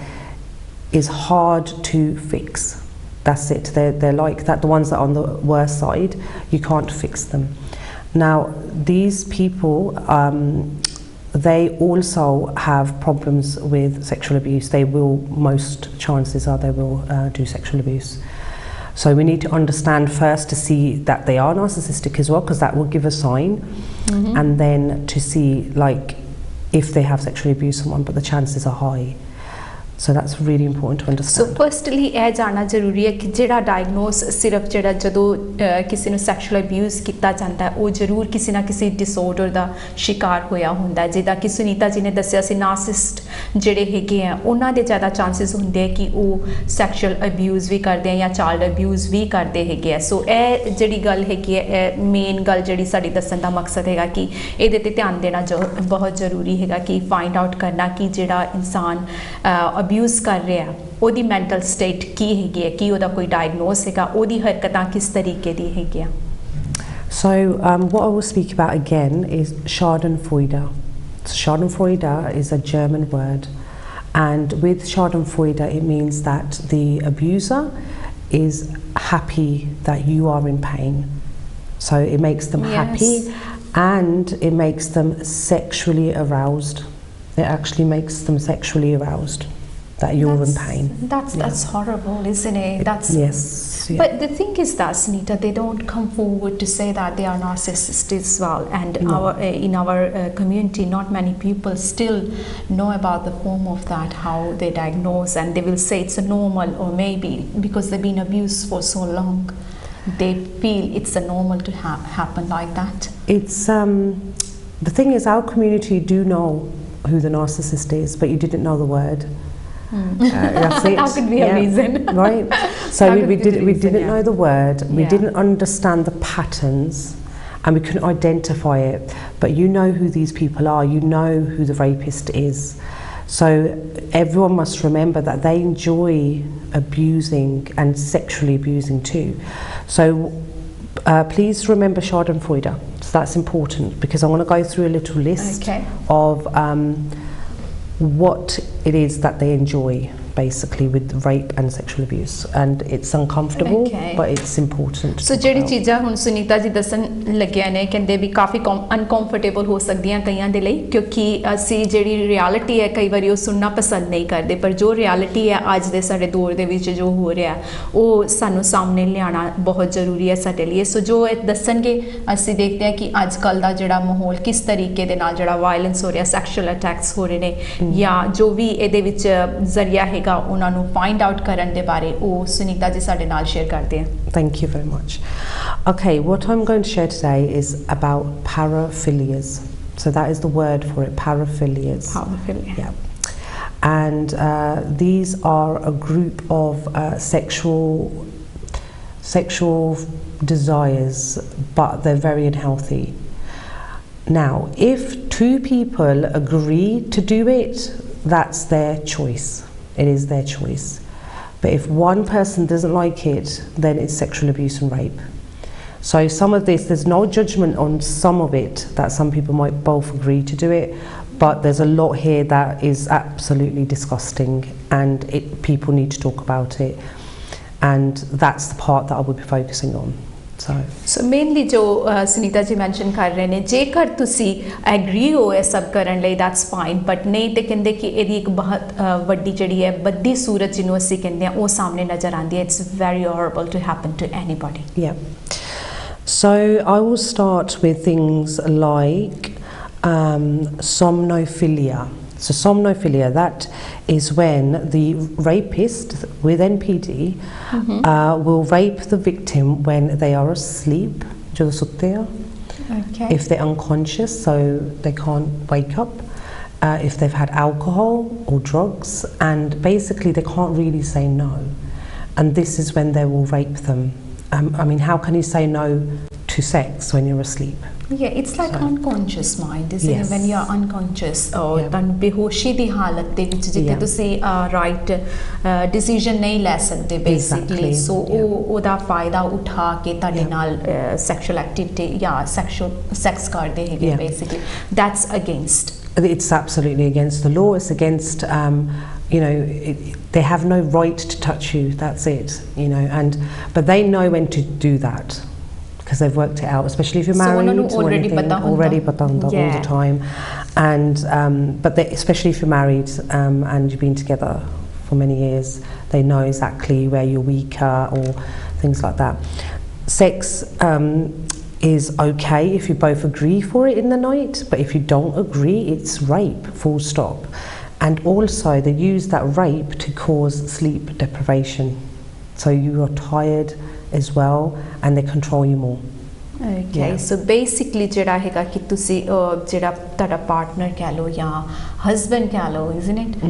is hard to fix. That's it. They're like that. The ones that are on the worst side, you can't fix them. Now, these people, they also have problems with sexual abuse. They will, most chances are, they will do sexual abuse. So we need to understand first to see that they are narcissistic as well, because that will give a sign, and then to see like if they have sexually abused someone, but the chances are high. So that's really important to understand. So firstly ਇਹ ਜਾਣਨਾ ਜ਼ਰੂਰੀ ਹੈ ਕਿ ਜਿਹੜਾ diagnose ਸਿਰਫ ਜਿਹੜਾ ਜਦੋਂ ਕਿਸੇ ਨੂੰ ਸੈਕਸ਼ੂਅਲ ਅਬਿਊਜ਼ ਕੀਤਾ ਜਾਂਦਾ ਹੈ ਉਹ ਜ਼ਰੂਰ ਕਿਸੇ ਨਾ ਕਿਸੇ ਡਿਸਆਰਡਰ ਦਾ ਸ਼ਿਕਾਰ ਹੋਇਆ ਹੁੰਦਾ ਜਿੱਦਾਂ ਕਿ ਸੁਨੀਤਾ ਜੀ ਨੇ ਦੱਸਿਆ ਸੀ ਨਾਰਸਿਸਟ ਜਿਹੜੇ ਹੈਗੇ ਆ ਉਹਨਾਂ ਦੇ ਜ਼ਿਆਦਾ ਚਾਂਸਸ ਹੁੰਦੇ ਆ ਕਿ ਉਹ ਸੈਕਸ਼ੂਅਲ ਅਬਿਊਜ਼ ਵੀ ਕਰਦੇ ਆ ਜਾਂ ਚਾਈਲਡ ਅਬਿਊਜ਼ ਵੀ ਕਰਦੇ ਹੈਗੇ ਆ ਸੋ ਇਹ ਜਿਹੜੀ ਗੱਲ ਹੈਗੀ ਹੈ ਇਹ ਮੇਨ ਗੱਲ ਜਿਹੜੀ ਸਾਡੀ ਦੱਸਣ ਦਾ ਮਕਸਦ ਹੈਗਾ ਕਿ ਇਹਦੇ ਤੇ ਧਿਆਨ ਦੇਣਾ ਬਹੁਤ ਜ਼ਰੂਰੀ ਹੈਗਾ ਕਿ ਫਾਈਂਡ ਆਊਟ ਕਰਨਾ ਕਿ ਜਿਹੜਾ ਇਨਸਾਨ ਅਬਿਊਜ਼ ਕਰ ਰਿਹਾ ਉਹਦੀ ਮੈਂਟਲ ਸਟੇਟ ਕੀ ਹੈਗੀ ਹੈ ਕੀ ਉਹਦਾ ਕੋਈ ਡਾਇਗਨੋਸ ਹੈਗਾ ਉਹਦੀ ਹਰਕਤਾਂ ਕਿਸ ਤਰੀਕੇ ਦੀ ਹੈਗੀਆਂ So what I will speak about again is Schadenfreude. So Schadenfreude is a German word, and with Schadenfreude it means that the abuser is happy that you are in pain. So it makes them happy and it makes them sexually aroused. It actually makes them sexually aroused that you're in pain. That's horrible, isn't it? That's yes. Yeah. But the thing is that, Sunita, they don't come forward to say that they are narcissists as well. And No. in our community, not many people still know about the form of that, how they diagnose, and they will say it's a normal, or maybe because they've been abused for so long, they feel it's a normal to happen like that. It's the thing is, our community do know who the narcissist is, but you didn't know the word. That's it. That could be a reason, right? So we didn't know the word. We didn't understand the patterns, and we couldn't identify it. But you know who these people are. You know who the rapist is. So everyone must remember that they enjoy abusing and sexually abusing too. So please remember Schadenfreude. So that's important because I want to go through a little list of what it is that they enjoy basically with rape and sexual abuse, and it's uncomfortable but it's important. So ਜਿਹੜੀ ਚੀਜ਼ਾਂ ਹੁਣ ਸੁਨੀਤਾ ਜੀ ਦੱਸਣ ਲੱਗਿਆ ਨੇ ਕਹਿੰਦੇ ਵੀ ਕਾਫੀ uncomfortable ਹੋ ਸਕਦੀਆਂ ਕਈਆਂ ਦੇ ਲਈ ਕਿਉਂਕਿ ਅਸੀਂ ਜਿਹੜੀ ਰਿਐਲਿਟੀ ਹੈ ਕਈ ਵਾਰੀ ਉਹ ਸੁਣਨਾ ਪਸੰਦ ਨਹੀਂ ਕਰਦੇ ਪਰ ਜੋ ਰਿਐਲਿਟੀ ਹੈ ਅੱਜ ਦੇ ਸਾਡੇ ਦੌਰ ਦੇ ਵਿੱਚ ਜੋ ਹੋ ਰਿਹਾ ਉਹ ਸਾਨੂੰ ਸਾਹਮਣੇ ਲਿਆਉਣਾ ਬਹੁਤ ਜ਼ਰੂਰੀ ਹੈ ਸਾਡੇ ਲਈ ਸੋ ਜੋ ਇਹ ਦੱਸਣਗੇ ਅਸੀਂ ਦੇਖਦੇ ਹਾਂ ਕਿ ਅੱਜ ਕੱਲ੍ਹ ਦਾ ਜਿਹੜਾ ਮਾਹੌਲ ਕਿਸ ਤਰੀਕੇ ਦੇ ਨਾਲ ਜਿਹੜਾ ਵਾਇਲੈਂਸ ਹੋ ਰਿਹਾ ਸੈਕਸ਼ੂਅਲ ਅਟੈਕਸ ਹੋ ਰਹੇ ਨੇ ਜਾਂ ਜੋ ਵੀ ਇਹਦੇ ਵਿੱਚ ਜ਼ਰੀਆ ਹੈ ਉਹਨਾਂ ਨੂੰ ਫਾਈਂਡ ਆਊਟ ਕਰਨ ਦੇ ਬਾਰੇ ਉਹ ਸੁਨੀਤਾ ਜੀ ਸਾਡੇ ਨਾਲ ਸ਼ੇਅਰ ਕਰਦੇ ਹਨ Thank you very much. Okay, what I'm going to share today is about paraphilias. So that is the word for it, paraphilias. Paraphilia. Yeah. And these are a group of sexual desires, but they're very unhealthy. Now, if two people agree to do it, that's their choice. It is their choice. But if one person doesn't like it, then it's sexual abuse and rape. So some of this, there's no judgment on some of it, that some people might both agree to do it, but there's a lot here that is absolutely disgusting, and people need to talk about it, and that's the part that I would be focusing on. So mainly जो Sunita ji mention कर रहे ने जेकर तुसी agree हो ये सब करन ले that's fine, but नहीं ते कहंदे कि एदी एक बहुत वड्डी जड़ी है बद्दी सूरत जिन्हों असी कहंदे हैं वो सामने नजर आंदी है. It's very horrible to happen to anybody. Yeah. So I will start with things like somnophilia. So somnophilia, that is when the rapist with NPD will rape the victim when they are asleep, if they're unconscious, so they can't wake up, if they've had alcohol or drugs, and basically they can't really say no. And this is when they will rape them. I mean, how can you say no to sex when you're asleep? Yeah, it's like unconscious mind, isn't it? When you're unconscious or tan behoshi di halat de vich jitte tusi right decision nahi le sakde basically. So oda fayda utha ke tade naal sexual activity sex kar de hege basically. That's against. It's absolutely against the law. It's against you know, they have no right to touch you. That's it, you know. But they know when to do that, because they've worked it out, especially if you're married or anything, already pata hunda all the time. And but especially if you're married and you've been together for many years, they know exactly where you're weaker or things like that. Sex is okay if you both agree for it in the night, but if you don't agree, it's rape, full stop. And also they use that rape to cause sleep deprivation, so you are tired as well, and they control you more. Okay, so basically jehda hega ki tusi jehda tada partner keh lo ya husband keh lo, isn't it?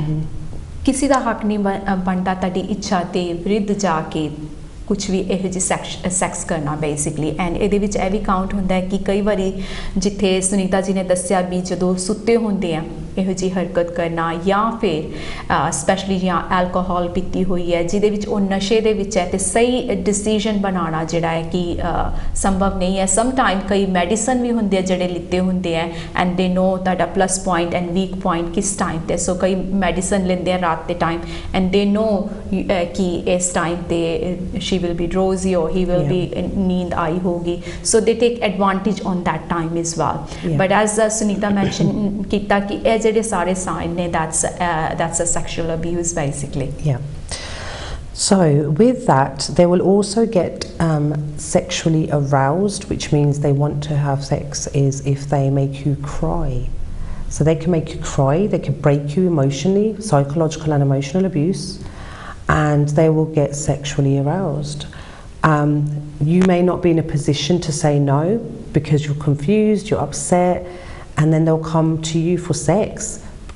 Kisi da hak nahi banta tadi ichha te virid ja ke कुछ भी ਇਹੋ ਜਿਹੀ sex ਕਰਨਾ basically. And ਇਹਦੇ ਵਿੱਚ ਇਹ ਵੀ count ਹੁੰਦਾ ਹੈ ਕਿ ਕਈ ਵਾਰੀ ਜਿੱਥੇ ਸੁਨੀਤਾ ਜੀ ਨੇ ਦੱਸਿਆ ਵੀ ਜਦੋਂ ਸੁੱਤੇ ਹੁੰਦੇ ਆ ਇਹੋ ਜਿਹੀ ਹਰਕਤ ਕਰਨਾ, ਜਾਂ ਫਿਰ ਸਪੈਸ਼ਲੀ ਜਾਂ ਐਲਕੋਹਲ ਪੀਤੀ ਹੋਈ ਹੈ ਜਿਹਦੇ ਵਿੱਚ ਉਹ ਨਸ਼ੇ ਦੇ ਵਿੱਚ ਹੈ, ਤੇ ਸਹੀ ਡਿਸੀਜਨ ਬਣਾਉਣਾ ਜਿਹੜਾ ਹੈ ਕਿ ਸੰਭਵ ਨਹੀਂ ਹੈ. ਸਮ ਟਾਈਮ ਕਈ ਮੈਡੀਸਨ ਵੀ ਹੁੰਦੇ ਆ ਜਿਹੜੇ ਲਿੱਤੇ ਹੁੰਦੇ ਆ, ਐਂਡ ਦੇ ਨੋ ਤੁਹਾਡਾ plus point and week point ਕਿਸ ਟਾਈਮ ਤੇ. ਸੋ ਕਈ ਮੈਡੀਸਨ ਲੈਂਦੇ ਆ ਰਾਤ ਦੇ ਟਾਈਮ, ਐਂਡ ਦੇ ਨੋ ਕਿ ਇਸ ਟਾਈਮ ਤੇ she will be drowsy or he will be नींद आई होगी. So they take advantage on that time as well. But as Sunita mentioned kita ki eh jehde sare sign ne, that's a sexual abuse basically. So with that, they will also get sexually aroused, which means they want to have sex is if they make you cry. So they can make you cry, they can break you emotionally, psychological and emotional abuse, and they will get sexually aroused. You may not be in a position to say no because you're confused, you're upset, and then they'll come to you for sex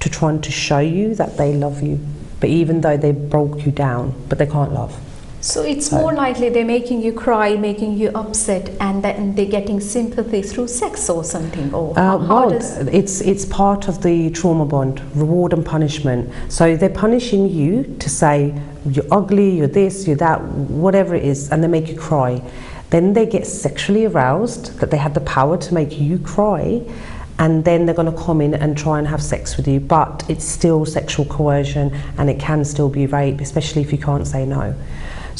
to try to show you that they love you, but even though they broke you down, but they can't love. So it's more likely they're making you cry, making you upset, and then they're getting sympathy through sex or something. Or how does it's part of the trauma bond, reward and punishment. So they're punishing you to say you're ugly, you're this, you're that, whatever it is, and they make you cry. Then they get sexually aroused that they have the power to make you cry, and then they're going to come in and try and have sex with you, but it's still sexual coercion and it can still be rape, especially if you can't say no.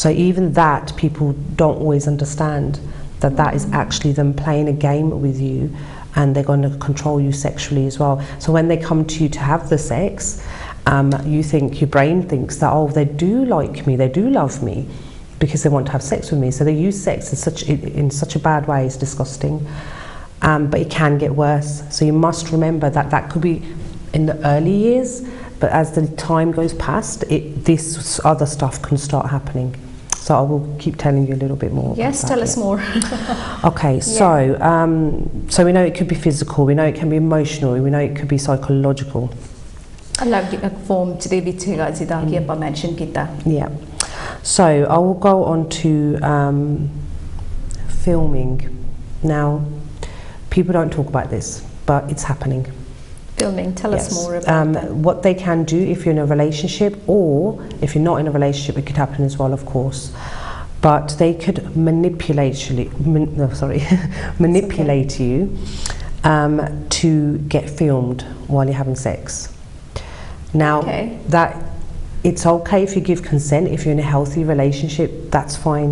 So even that, people don't always understand that that is actually them playing a game with you, and they're going to control you sexually as well. So when they come to you to have the sex, you think, your brain thinks that, oh, they do like me, they do love me, because they want to have sex with me. So they use sex in such a bad way. It's disgusting. But it can get worse. So you must remember that that could be in the early years, but as the time goes past, this other stuff can start happening. So I will keep telling you a little bit more. Yes, tell us more. Okay, so so we know it could be physical, we know it can be emotional, we know it could be psychological. ਅਲੱਗ form ਜਿਹਦੇ ਵਿੱਚ ਹੈਗਾ ਜਿੱਦਾਂ ਕਿ ਆਪਾਂ mention ਕੀਤਾ. Yeah. So I will go on to filming. Now, people don't talk about this, but it's happening. Filming, tell us more about that. What they can do if you're in a relationship, or if you're not in a relationship, it could happen as well, of course. But they could manipulate you to get filmed while you're having sex. Now, that it's okay if you give consent, if you're in a healthy relationship, that's fine.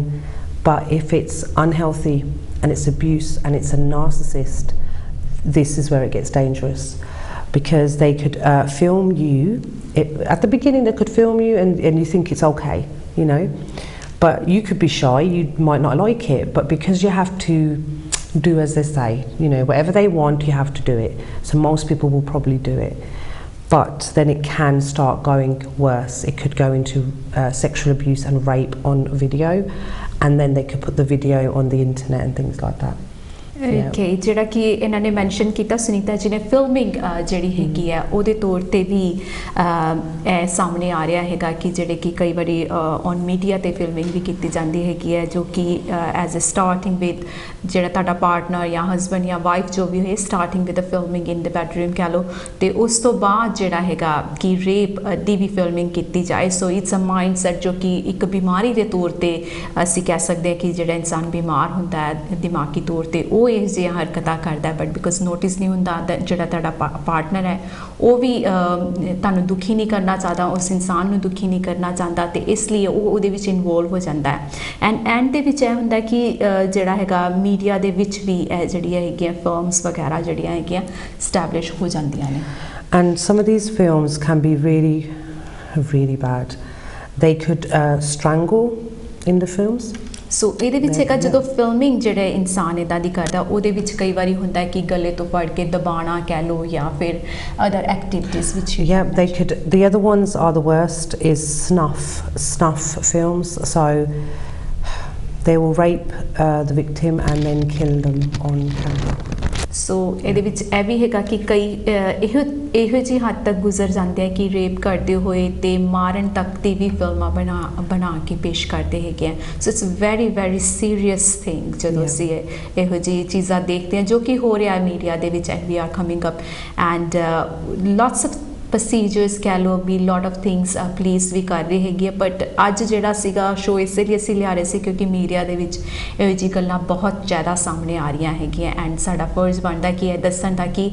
But if it's unhealthy and it's abuse and it's a narcissist, this is where it gets dangerous, because they could film you. At the beginning, they could film you and you think it's okay, you know. But you could be shy, you might not like it, but because you have to do as they say, you know, whatever they want, you have to do it. So most people will probably do it. But then it can start going worse. It could go into sexual abuse and rape on video, and then they could put the video on the internet and things like that. Okay, ਜਿਹੜਾ ਕਿ ਇਹਨਾਂ ਨੇ mention ਕੀਤਾ ਸੁਨੀਤਾ ਜੀ ਨੇ filming ਜਿਹੜੀ ਹੈਗੀ ਹੈ ਉਹਦੇ ਤੌਰ ਤੇ ਵੀ ਇਹ ਸਾਹਮਣੇ ਆ ਰਿਹਾ ਹੈਗਾ ਕਿ ਜਿਹੜੇ ਕਿ ਕਈ ਵਾਰੀ ਔਨ ਮੀਡੀਆ ਤੇ ਫਿਲਮਿੰਗ ਵੀ ਕੀਤੀ ਜਾਂਦੀ ਹੈਗੀ ਹੈ, ਜੋ ਕਿ ਐਜ਼ ਅ ਸਟਾਰਟਿੰਗ ਵਿਦ ਜਿਹੜਾ ਤੁਹਾਡਾ ਪਾਰਟਨਰ ਜਾਂ ਹਸਬੈਂਡ ਜਾਂ ਵਾਈਫ ਜੋ ਵੀ ਹੋਏ, starting with a filming in the bedroom ਕਹਿ ਲਓ, ਤੇ ਉਸ ਤੋਂ ਬਾਅਦ ਜਿਹੜਾ ਹੈਗਾ ਕਿ ਰੇਪ ਦੀ ਵੀ ਫਿਲਮਿੰਗ ਕੀਤੀ ਜਾਏ। So it's a mind set ਜੋ ਕਿ ਇੱਕ ਬਿਮਾਰੀ ਦੇ ਤੌਰ ਤੇ ਅਸੀਂ ਕਹਿ ਸਕਦੇ ਹਾਂ ਕਿ ਜਿਹੜਾ ਇਨਸਾਨ ਬਿਮਾਰ ਹੁੰਦਾ ਹੈ ਦਿਮਾਗੀ ਤੌਰ ਤੇ ਉਹ ਇਹ ਜਿਹੀਆਂ ਹਰਕਤਾਂ ਕਰਦਾ, ਬਟ ਬਿਕੋਜ਼ ਨੋਟਿਸ ਨਹੀਂ ਹੁੰਦਾ ਜਿਹੜਾ ਤੁਹਾਡਾ ਪਾਰਟਨਰ ਹੈ ਉਹ ਵੀ ਤੁਹਾਨੂੰ ਦੁਖੀ ਨਹੀਂ ਕਰਨਾ ਚਾਹੁੰਦਾ, ਉਸ ਇਨਸਾਨ ਨੂੰ ਦੁਖੀ ਨਹੀਂ ਕਰਨਾ ਚਾਹੁੰਦਾ, ਤੇ ਇਸ ਲਈ ਉਹ ਉਹਦੇ ਵਿੱਚ ਇਨਵੋਲਵ ਹੋ ਜਾਂਦਾ ਹੈ। ਐਂਡ ਦੇ ਵਿੱਚ ਇਹ ਹੁੰਦਾ ਕਿ ਜਿਹੜਾ ਹੈਗਾ ਮੀਡੀਆ ਦੇ ਵਿੱਚ ਵੀ ਇਹ ਜਿਹੜੀਆਂ ਹੈਗੀਆਂ ਫਿਲਮਸ ਵਗੈਰਾ ਜਿਹੜੀਆਂ ਹੈਗੀਆਂ ਸਟੈਬਲਿਸ਼ ਹੋ ਜਾਂਦੀਆਂ ਨੇ। And some of these films can be really, really bad. They could strangle in the films. ਸੋ ਇਹਦੇ ਵਿੱਚ ਹੈਗਾ ਜਦੋਂ ਫਿਲਮਿੰਗ ਜਿਹੜੇ ਇਨਸਾਨ ਇੱਦਾਂ ਦੀ ਕਰਦਾ ਉਹਦੇ ਵਿੱਚ ਕਈ ਵਾਰੀ ਹੁੰਦਾ ਹੈ ਕਿ ਗਲੇ ਤੋਂ ਫੜ ਕੇ ਦਬਾਣਾ ਕਹਿ ਲਓ ਜਾਂ ਫਿਰ ਅਦਰ ਐਕਟੀਵਿਟੀਜ਼ ਵਿੱਚ। Yeah, they could. The other ones are the worst. Is snuff films. So they will rape the victim and then kill them on camera. ਸੋ ਇਹਦੇ ਵਿੱਚ ਇਹ ਵੀ ਹੈਗਾ ਕਿ ਕਈ ਇਹੋ ਜਿਹੀ ਹੱਦ ਤੱਕ ਗੁਜ਼ਰ ਜਾਂਦੇ ਆ ਕਿ ਰੇਪ ਕਰਦੇ ਹੋਏ ਤੇ ਮਾਰਨ ਤੱਕ ਦੀ ਵੀ ਫਿਲਮਾਂ ਬਣਾ ਕੇ ਪੇਸ਼ ਕਰਦੇ ਹੈਗੇ ਆ। So it's very very serious thing ਜਦੋਂ ਅਸੀਂ ਇਹੋ ਜਿਹੀ ਚੀਜ਼ਾਂ ਦੇਖਦੇ ਹਾਂ ਜੋ ਕਿ ਹੋ ਰਿਹਾ ਮੀਡੀਆ ਦੇ ਵਿੱਚ, and we are coming up and lots of procedures ਕਹਿ ਲਓ ਵੀ ਲੋਟ ਆਫ ਥਿੰਗਸ ਪੁਲਿਸ ਵੀ ਕਰ ਰਹੀ ਹੈਗੀ ਹੈ। ਬਟ ਅੱਜ ਜਿਹੜਾ ਸੀਗਾ ਸ਼ੋ ਇਸੇ ਲਈ ਅਸੀਂ ਲਿਆ ਰਹੇ ਸੀ ਕਿਉਂਕਿ ਮੀਡੀਆ ਦੇ ਵਿੱਚ ਇਹੋ ਜਿਹੀ ਗੱਲਾਂ ਬਹੁਤ ਜ਼ਿਆਦਾ ਸਾਹਮਣੇ ਆ ਰਹੀਆਂ ਹੈਗੀਆਂ, ਐਂਡ ਸਾਡਾ ਫਰਜ਼ ਬਣਦਾ ਕਿ ਇਹ ਦੱਸਣ ਦਾ ਕਿ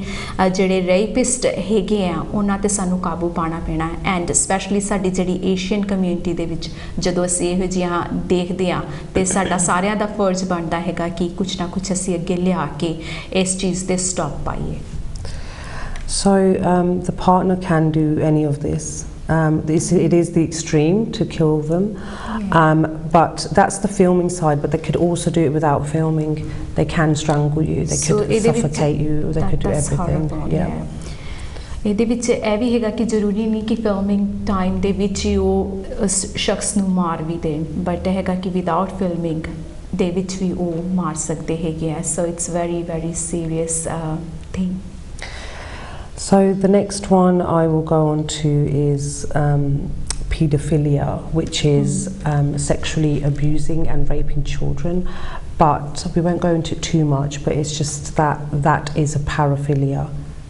ਜਿਹੜੇ ਰੇਪਿਸਟ ਹੈਗੇ ਆ ਉਹਨਾਂ 'ਤੇ ਸਾਨੂੰ ਕਾਬੂ ਪਾਉਣਾ ਪੈਣਾ ਹੈ। ਐਂਡ ਸਪੈਸ਼ਲੀ ਸਾਡੀ ਜਿਹੜੀ ਏਸ਼ੀਅਨ ਕਮਿਊਨਿਟੀ ਦੇ ਵਿੱਚ ਜਦੋਂ ਅਸੀਂ ਇਹੋ ਜਿਹੀਆਂ ਦੇਖਦੇ ਹਾਂ ਤਾਂ ਸਾਡਾ ਸਾਰਿਆਂ ਦਾ ਫਰਜ਼ ਬਣਦਾ ਹੈਗਾ ਕਿ ਕੁਛ ਨਾ ਕੁਛ ਅਸੀਂ ਅੱਗੇ ਲਿਆ ਕੇ ਇਸ ਚੀਜ਼ 'ਤੇ ਸਟਾਪ ਪਾਈਏ। So the partner can do any of this. It is the extreme to kill them, but that's the filming side. But they could also do it without filming. They can strangle you. They could suffocate you. They could do everything. Yeah. ਇਹਦੇ ਵਿੱਚ ਇਹ ਵੀ ਹੈਗਾ ਕਿ ਜ਼ਰੂਰੀ ਨਹੀਂ ਕਿ filming time ਦੇ ਵਿੱਚ ਹੀ ਉਹ ਉਸ ਸ਼ਖਸ ਨੂੰ ਮਾਰ ਵੀ ਦੇਣ, ਬਟ ਇਹ ਹੈਗਾ ਕਿ ਵਿਦਆਊਟ ਫਿਲਮਿੰਗ ਦੇ ਵਿੱਚ ਵੀ ਉਹ ਮਾਰ ਸਕਦੇ ਹੈਗੇ ਆ। So it's very very serious thing. So the next one I will go on to is paedophilia, which is sexually abusing and raping children. But we won't go into it too much, but it's just that is a paraphilia.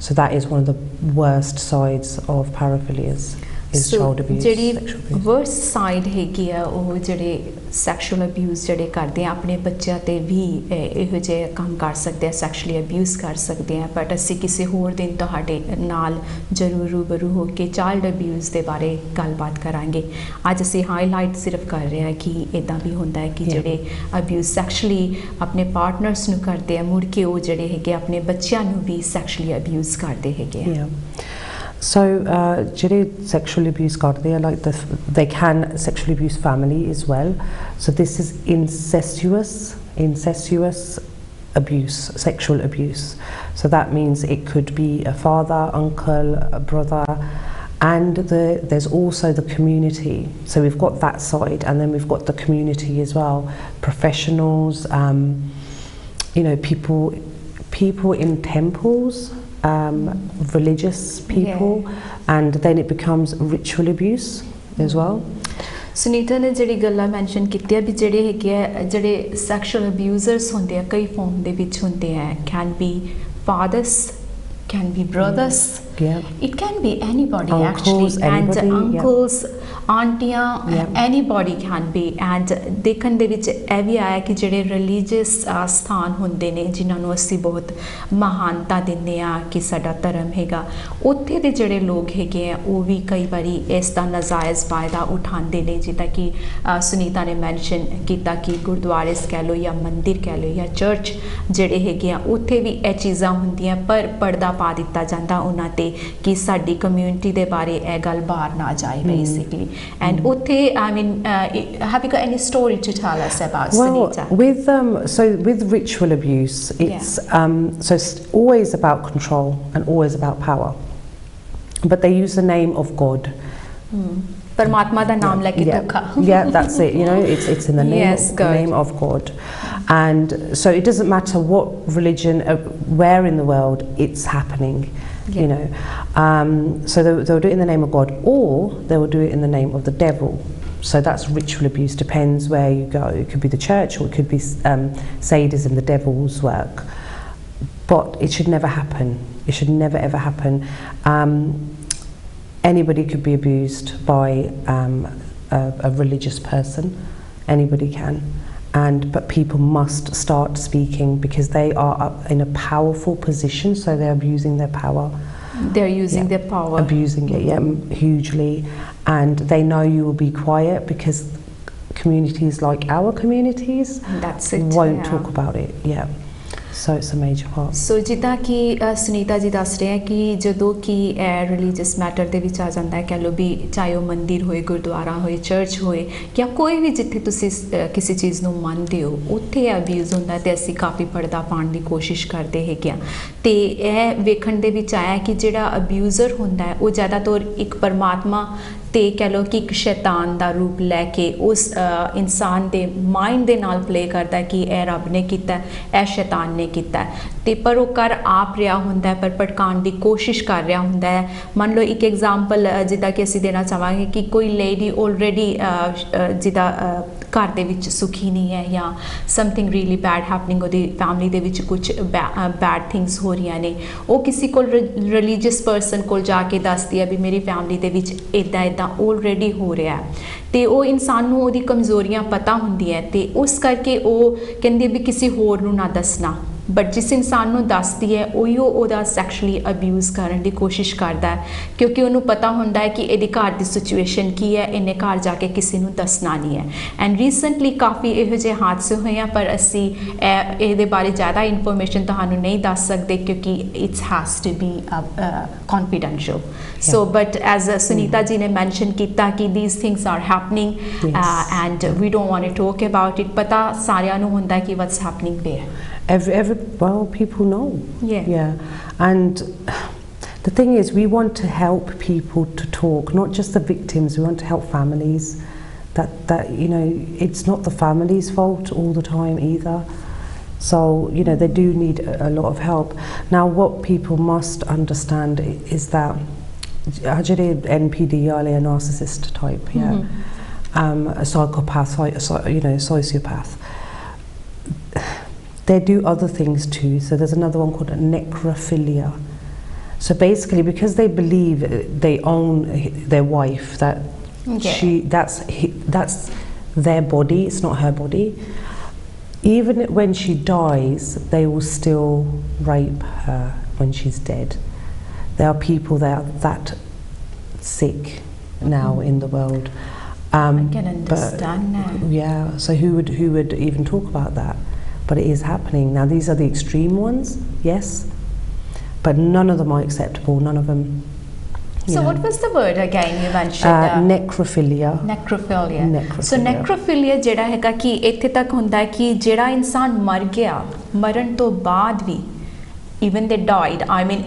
So that is one of the worst sides of paraphilias. Is child abuse, sexual abuse. Worst side ਹੈਗੀ ਆ ਉਹ ਜਿਹੜੇ sexual abuse ਜਿਹੜੇ ਕਰਦੇ ਆ ਆਪਣੇ ਬੱਚਿਆਂ ਤੇ ਵੀ ਇਹੋ ਜਿਹੇ ਕੰਮ ਕਰ ਸਕਦੇ ਆ, ਸੈਕਸ਼ੂਅਲੀ ਅਬਿਊਜ਼ ਕਰ ਸਕਦੇ ਆ। ਬਟ ਅਸੀਂ ਕਿਸੇ ਹੋਰ ਦਿਨ ਤੁਹਾਡੇ ਨਾਲ ਜ਼ਰੂਰ ਰੂਬਰੂ ਹੋ ਕੇ ਚਾਈਲਡ ਅਬਿਊਜ਼ ਦੇ ਬਾਰੇ ਗੱਲਬਾਤ ਕਰਾਂਗੇ। ਅੱਜ ਅਸੀਂ ਹਾਈਲਾਈਟ ਸਿਰਫ ਕਰ ਰਹੇ ਹਾਂ ਕਿ ਇੱਦਾਂ ਵੀ ਹੁੰਦਾ ਹੈ ਕਿ ਜਿਹੜੇ ਅਬਿਊਜ਼ ਸੈਕਸ਼ੂਅਲੀ ਆਪਣੇ ਪਾਰਟਨਰਸ ਨੂੰ ਕਰਦੇ ਆ ਮੁੜ ਕੇ ਉਹ ਜਿਹੜੇ ਹੈਗੇ ਆਪਣੇ ਬੱਚਿਆਂ ਨੂੰ ਵੀ ਸੈਕਸ਼ੂਅਲੀ ਅਬਿਊਜ਼ ਕਰਦੇ ਹੈਗੇ ਆ। So, sexual abuse they can sexually abuse family as well. So this is incestuous abuse, sexual abuse. So that means it could be a father, uncle, a brother, and there's also the community. So we've got that side, and then we've got the community as well. Professionals, people in temples. Religious people, and then it becomes ritual abuse as well. Sunita ਨੇ ਜਿਹੜੀ ਗੱਲਾਂ mention ਕੀਤੀ ਆ ਵੀ ਜਿਹੜੇ ਹੈਗੇ ਆ ਜਿਹੜੇ sexual ਅਬਿਊਜ਼ਰਸ ਹੁੰਦੇ ਆ ਕਈ ਫਾਰਮ ਦੇ ਵਿੱਚ ਹੁੰਦੇ ਆ, can be fathers, can be brothers, it can be anybody, uncles, actually, and uncles, ਆਂਟੀਆਂ ਐਨੀਬਾਡੀ ਕੈਨ ਬੀ ਐਂਡ ਦੇਖਣ ਦੇ ਵਿੱਚ ਇਹ ਵੀ ਆਇਆ ਕਿ ਜਿਹੜੇ ਰਿਲੀਜੀਅਸ ਸਥਾਨ ਹੁੰਦੇ ਨੇ ਜਿਨ੍ਹਾਂ ਨੂੰ ਅਸੀਂ ਬਹੁਤ ਮਹਾਨਤਾ ਦਿੰਦੇ ਆ ਕਿ ਸਾਡਾ ਧਰਮ ਹੈਗਾ, ਉੱਥੇ ਦੇ ਜਿਹੜੇ ਲੋਕ ਹੈਗੇ ਆ ਉਹ ਵੀ ਕਈ ਵਾਰੀ ਇਸ ਦਾ ਨਜਾਇਜ਼ ਫਾਇਦਾ ਉਠਾਉਂਦੇ ਨੇ, ਜਿੱਦਾਂ ਕਿ ਸੁਨੀਤਾ ਨੇ ਮੈਂਸ਼ਨ ਕੀਤਾ ਕਿ ਗੁਰਦੁਆਰੇ ਕਹਿ ਲਓ ਜਾਂ ਮੰਦਿਰ ਕਹਿ ਲਓ ਜਾਂ ਚਰਚ ਜਿਹੜੇ ਹੈਗੇ ਆ ਉੱਥੇ ਵੀ ਇਹ ਚੀਜ਼ਾਂ ਹੁੰਦੀਆਂ, ਪਰ ਪਰਦਾ ਪਾ ਦਿੱਤਾ ਜਾਂਦਾ ਉਹਨਾਂ ਤੇ ਕਿ ਸਾਡੀ ਕਮਿਊਨਿਟੀ ਦੇ ਬਾਰੇ ਇਹ ਗੱਲ ਬਾਹਰ ਨਾ ਜਾਏ basically. And ਉੱਥੇ I mean have you got any story to tell us about Sunita? With ritual abuse, it's so it's always about control and always about power, but they use the name of God. Paramatma da naam leke dhokha. Yeah, that's it. You know, it's in the name of God, and so it doesn't matter what religion, where in the world it's happening. You know, so they'll do it in the name of God, or they will do it in the name of the devil. So that's ritual abuse. Depends where you go. It could be the church, or it could be sadism, the devil's work. But it should never happen. It should never ever happen. Anybody could be abused by a religious person. Anybody can, but people must start speaking because they are in a powerful position, so they're abusing their power. They're using their power. Abusing it, hugely, and they know you will be quiet because communities like our communities won't talk about it. So it's a major part. So ਜਿੱਦਾਂ ਕਿ ਸੁਨੀਤਾ ਜੀ ਦੱਸ ਰਹੇ ਹੈ ਕਿ ਜਦੋਂ ਕਿ religious matter ਦੇ ਵਿੱਚ ਆ ਜਾਂਦਾ ਹੈ, ਕਹਿ ਲਓ ਵੀ ਚਾਹੇ ਉਹ ਮੰਦਿਰ ਹੋਏ, ਗੁਰਦੁਆਰਾ ਹੋਏ, ਚਰਚ ਹੋਏ ਜਾਂ ਕੋਈ ਵੀ ਜਿੱਥੇ ਤੁਸੀਂ ਕਿਸੇ ਚੀਜ਼ ਨੂੰ ਮੰਨਦੇ ਹੋ ਉੱਥੇ ਅਬਿਊਜ਼ ਹੁੰਦਾ ਤੇ ਅਸੀਂ ਕਾਫੀ ਪਰਦਾ ਪਾਉਣ ਦੀ ਕੋਸ਼ਿਸ਼ ਕਰਦੇ ਹੈਗੇ ਆ। ਤੇ ਇਹ ਵੇਖਣ ਦੇ ਵਿੱਚ ਆਇਆ ਕਿ ਜਿਹੜਾ ਅਬਿਊਜ਼ਰ ਹੁੰਦਾ ਹੈ ਉਹ ਜ਼ਿਆਦਾਤਰ ਇੱਕ ਪਰਮਾਤਮਾ ਤੇ ਕਹਿ ਲਓ ਕਿ ਇੱਕ ਸ਼ੈਤਾਨ ਦਾ ਰੂਪ ਲੈ ਕੇ ਉਸ ਇਨਸਾਨ ਦੇ ਮਾਈਂਡ ਦੇ ਨਾਲ ਪਲੇ ਕਰਦਾ ਕਿ ਇਹ ਰੱਬ ਨੇ ਕੀਤਾ, ਇਹ ਸ਼ੈਤਾਨ ਨੇ ਕੀਤਾ, ਤੇ ਪਰ ਉਹ ਕਰ ਆਪ ਰਿਹਾ ਹੁੰਦਾ, ਪਰ ਭਟਕਾਉਣ ਦੀ ਕੋਸ਼ਿਸ਼ ਕਰ ਰਿਹਾ ਹੁੰਦਾ ਹੈ। ਮੰਨ ਲਓ ਇੱਕ ਐਗਜ਼ਾਮਪਲ ਜਿੱਦਾਂ ਕਿ ਅਸੀਂ ਦੇਣਾ ਚਾਹਾਂਗੇ ਕਿ ਕੋਈ ਲੇਡੀ ਆਲਰੇਡੀ ਜਿੱਦਾਂ ਘਰ ਦੇ ਵਿੱਚ ਸੁਖੀ ਨਹੀਂ ਹੈ ਜਾਂ ਸਮਥਿੰਗ ਰੀਅਲੀ ਬੈਡ ਹੈਪਨਿੰਗ, ਉਹਦੀ ਫੈਮਿਲੀ ਦੇ ਵਿੱਚ ਕੁਝ ਬੈਡ ਥਿੰਗਸ ਹੋ ਰਹੀਆਂ ਨੇ, ਉਹ ਕਿਸੇ ਕੋਲ ਰਿਲੀਜੀਅਸ ਪਰਸਨ ਕੋਲ ਜਾ ਕੇ ਦੱਸਦੀ ਹੈ ਵੀ ਮੇਰੀ ਫੈਮਿਲੀ ਦੇ ਵਿੱਚ ਇੱਦਾਂ ਇੱਦਾਂ ਆਲਰੇਡੀ ਹੋ ਰਿਹਾ ਹੈ, ਤੇ ਉਹ ਇਨਸਾਨ ਨੂੰ ਉਹਦੀ ਕਮਜ਼ੋਰੀਆਂ ਪਤਾ ਹੁੰਦੀਆਂ ਤੇ ਉਸ ਕਰਕੇ ਉਹ ਕਹਿੰਦੀ ਵੀ ਕਿਸੇ ਹੋਰ ਨੂੰ ਨਾ ਦੱਸਣਾ, ਬਟ ਜਿਸ ਇਨਸਾਨ ਨੂੰ ਦੱਸਦੀ ਹੈ ਉਹੀਓ ਉਹਦਾ ਸੈਕਸ਼ੁਅਲੀ ਅਬਿਊਜ਼ ਕਰਨ ਦੀ ਕੋਸ਼ਿਸ਼ ਕਰਦਾ ਹੈ ਕਿਉਂਕਿ ਉਹਨੂੰ ਪਤਾ ਹੁੰਦਾ ਹੈ ਕਿ ਇਹਦੀ ਘਰ ਦੀ ਸਿਚੁਏਸ਼ਨ ਕੀ ਹੈ, ਇਹਨੇ ਘਰ ਜਾ ਕੇ ਕਿਸੇ ਨੂੰ ਦੱਸਣਾ ਨਹੀਂ ਹੈ। ਐਂਡ ਰੀਸੈਂਟਲੀ ਕਾਫੀ ਇਹੋ ਜਿਹੇ ਹਾਦਸੇ ਹੋਏ ਆ, ਪਰ ਅਸੀਂ ਇਹਦੇ ਬਾਰੇ ਜ਼ਿਆਦਾ ਇਨਫੋਰਮੇਸ਼ਨ ਤੁਹਾਨੂੰ ਨਹੀਂ ਦੱਸ ਸਕਦੇ ਕਿਉਂਕਿ it's has to be confidential. So but as Sunita ji ne mention ਕੀਤਾ ਕਿ these things are happening and we don't want to talk about it, ਪਤਾ ਸਾਰਿਆਂ ਨੂੰ ਹੁੰਦਾ ਕਿ what's happening there. Well, people know. And the thing is, we want to help people to talk, not just the victims. We want to help families. That you know, it's not the family's fault all the time either. So you know, they do need a lot of help. Now, what people must understand is that actually NPD, a narcissist type, a psychopath, you know, sociopath. They do other things too. So there's another one called necrophilia. So basically, because they believe they own their wife, that that's their body, it's not her body. Even when she dies, they will still rape her when she's dead. There are people that are that sick now in the world. I can understand now. Yeah. So who would even talk about that? But it is happening now. These are the extreme ones, yes, but none of them are acceptable. None of them. So what was the word again you mentioned? Necrophilia. So necrophilia ਜਿਹੜਾ ਹੈਗਾ ਕਿ ਇੱਥੇ ਤੱਕ ਹੁੰਦਾ ਹੈ ਕਿ ਜਿਹੜਾ ਇਨਸਾਨ ਮਰ ਗਿਆ, ਮਰਨ ਤੋਂ ਬਾਅਦ ਵੀ even they died, I mean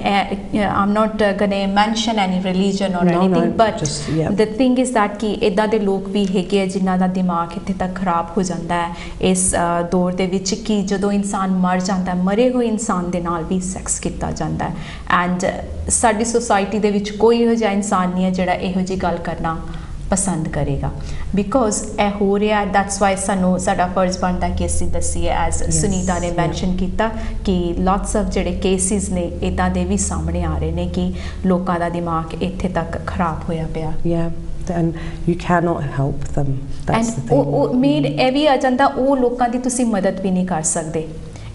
I'm not gonna mention any religion or anything, but the thing is that ਕਿ ਇੱਦਾਂ ਦੇ ਲੋਕ ਵੀ ਹੈਗੇ ਆ ਜਿਨ੍ਹਾਂ ਦਾ ਦਿਮਾਗ ਇੱਥੇ ਤੱਕ ਖਰਾਬ ਹੋ ਜਾਂਦਾ ਹੈ ਇਸ ਦੌਰ ਦੇ ਵਿੱਚ ਕਿ ਜਦੋਂ ਇਨਸਾਨ ਮਰ ਜਾਂਦਾ ਹੈ, ਮਰੇ ਹੋਏ ਇਨਸਾਨ ਦੇ ਨਾਲ ਵੀ ਸੈਕਸ ਕੀਤਾ ਜਾਂਦਾ ਹੈ। ਐਂਡ ਸਾਡੀ ਸੋਸਾਇਟੀ ਦੇ ਵਿੱਚ ਕੋਈ ਇਹੋ ਜਿਹਾ ਇਨਸਾਨ ਨਹੀਂ ਹੈ ਜਿਹੜਾ ਇਹੋ ਜਿਹੀ ਗੱਲ ਕਰਨਾ ਪਸੰਦ ਕਰੇਗਾ ਬਿਕੋਜ਼ ਇਹ ਹੋ ਰਿਹਾ। ਦੈਟਸ ਵਾਈ ਸਾਨੂੰ ਸਾਡਾ ਫਰਜ਼ ਬਣਦਾ ਕਿ ਅਸੀਂ ਦੱਸੀਏ ਐਜ਼ ਸੁਨੀਤਾ ਨੇ ਮੈਂਸ਼ਨ ਕੀਤਾ ਕਿ ਲੋਟਸ ਆਫ ਜਿਹੜੇ ਕੇਸਿਸ ਨੇ ਇੱਦਾਂ ਦੇ ਵੀ ਸਾਹਮਣੇ ਆ ਰਹੇ ਨੇ ਕਿ ਲੋਕਾਂ ਦਾ ਦਿਮਾਗ ਇੱਥੇ ਤੱਕ ਖਰਾਬ ਹੋਇਆ ਪਿਆ। and you cannot help them. That's the thing. Main ਇਹ ਵੀ ਆ ਜਾਂਦਾ ਉਹ ਲੋਕਾਂ ਦੀ ਤੁਸੀਂ ਮਦਦ ਵੀ ਨਹੀਂ ਕਰ ਸਕਦੇ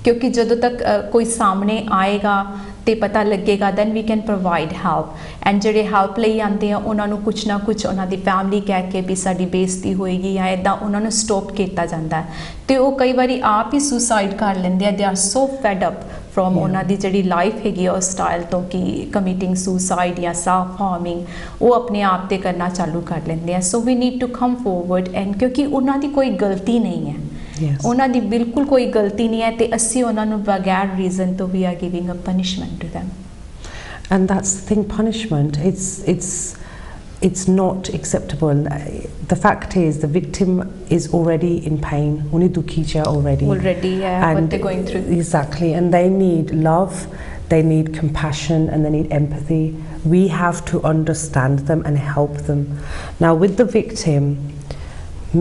ਕਿਉਂਕਿ ਜਦੋਂ ਤੱਕ ਕੋਈ ਸਾਹਮਣੇ ਆਏਗਾ ਤੇ ਪਤਾ ਲੱਗੇਗਾ then we can provide help and ਜਿਹੜੇ ਹੈਲਪ ਲਈ ਆਉਂਦੇ ਆ ਉਹਨਾਂ ਨੂੰ ਕੁਝ ਨਾ ਕੁਝ ਉਹਨਾਂ ਦੀ ਫੈਮਿਲੀ ਕਹਿ ਕੇ ਵੀ ਸਾਡੀ ਬੇਇੱਜ਼ਤੀ ਹੋਏਗੀ ਜਾਂ ਇਦਾਂ ਉਹਨਾਂ ਨੂੰ ਸਟਾਪ ਕੀਤਾ ਜਾਂਦਾ ਤੇ ਉਹ ਕਈ ਵਾਰੀ ਆਪ ਹੀ ਸੁਸਾਈਡ ਕਰ ਲੈਂਦੇ ਆ they are so fed up from ਉਹਨਾਂ ਦੀ ਜਿਹੜੀ ਲਾਈਫ ਹੈਗੀ ਆ ਉਸ ਸਟਾਈਲ ਤੋਂ ਕਿ ਕਮਿਟਿੰਗ ਸੁਸਾਈਡ ਜਾਂ ਸੈਲਫ ਹਾਰਮਿੰਗ ਉਹ ਆਪਣੇ ਆਪ ਤੇ ਕਰਨਾ ਚਾਲੂ ਕਰ ਲੈਂਦੇ ਆ so we need to come forward and ਕਿਉਂਕਿ ਉਹਨਾਂ ਦੀ ਕੋਈ ਗਲਤੀ ਨਹੀਂ ਹੈ ਉਹਨਾਂ ਦੀ ਬਿਲਕੁਲ ਕੋਈ ਗਲਤੀ ਨਹੀਂ ਹੈ ਤੇ ਅਸੀਂ ਉਹਨਾਂ ਨੂੰ ਬਗੈਰ ਰੀਜ਼ਨ ਤੋਂ ਵੀ ਆ giving a punishment to them and that's the thing punishment it's not acceptable the fact is the victim is already in pain uni dukhi cha already what they're going through exactly and they need love they need compassion and they need empathy we have to understand them and help them now with the victim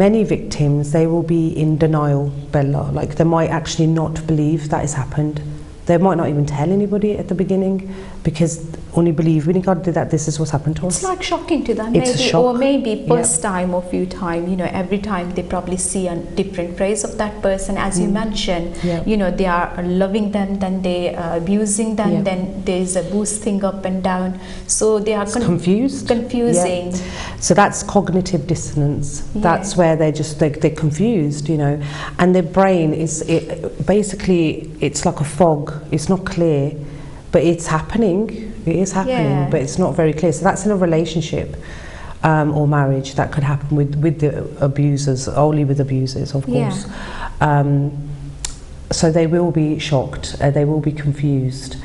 many victims they will be in denial Bella like they might actually not believe that has happened they might not even tell anybody at the beginning because only believe when God did that this is what's happened to us it's like shocking to them it's maybe a shock. or maybe first time or few time you know every time they probably see a different phase of that person as you mentioned you know they are loving them then they abusing them then there's a boosting up and down so they are confusing so that's cognitive dissonance that's where they're confused you know and their brain is basically it's like a fog it's not clear but it's happening it is happening but it's not very clear so that's in a relationship or marriage that could happen with the abusers only with abusers of course so they will be shocked they will be confused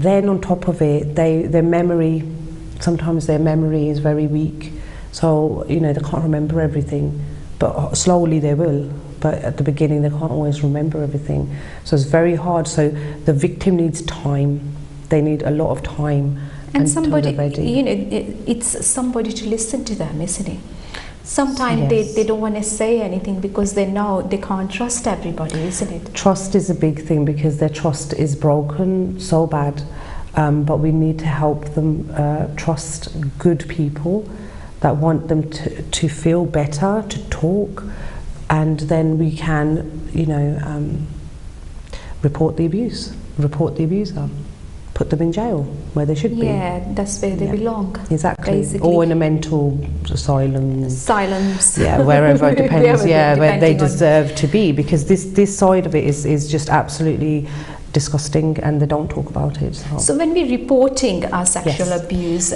then on top of it their memory sometimes their memory is very weak so you know they can't remember everything but slowly they will but at the beginning they can't always remember everything so it's very hard so the victim needs time they need a lot of time and somebody you know it's somebody to listen to them isn't it sometimes they don't want to say anything because they know they can't trust everybody isn't it trust is a big thing because their trust is broken so bad but we need to help them trust good people that want them to feel better to talk and then we can you know report the abuser put them in jail where they should be that's where they belong exactly basically. or in a mental asylums wherever depends where they deserve to be because this side of it is just absolutely disgusting and they don't talk about it so when we're reporting sexual abuse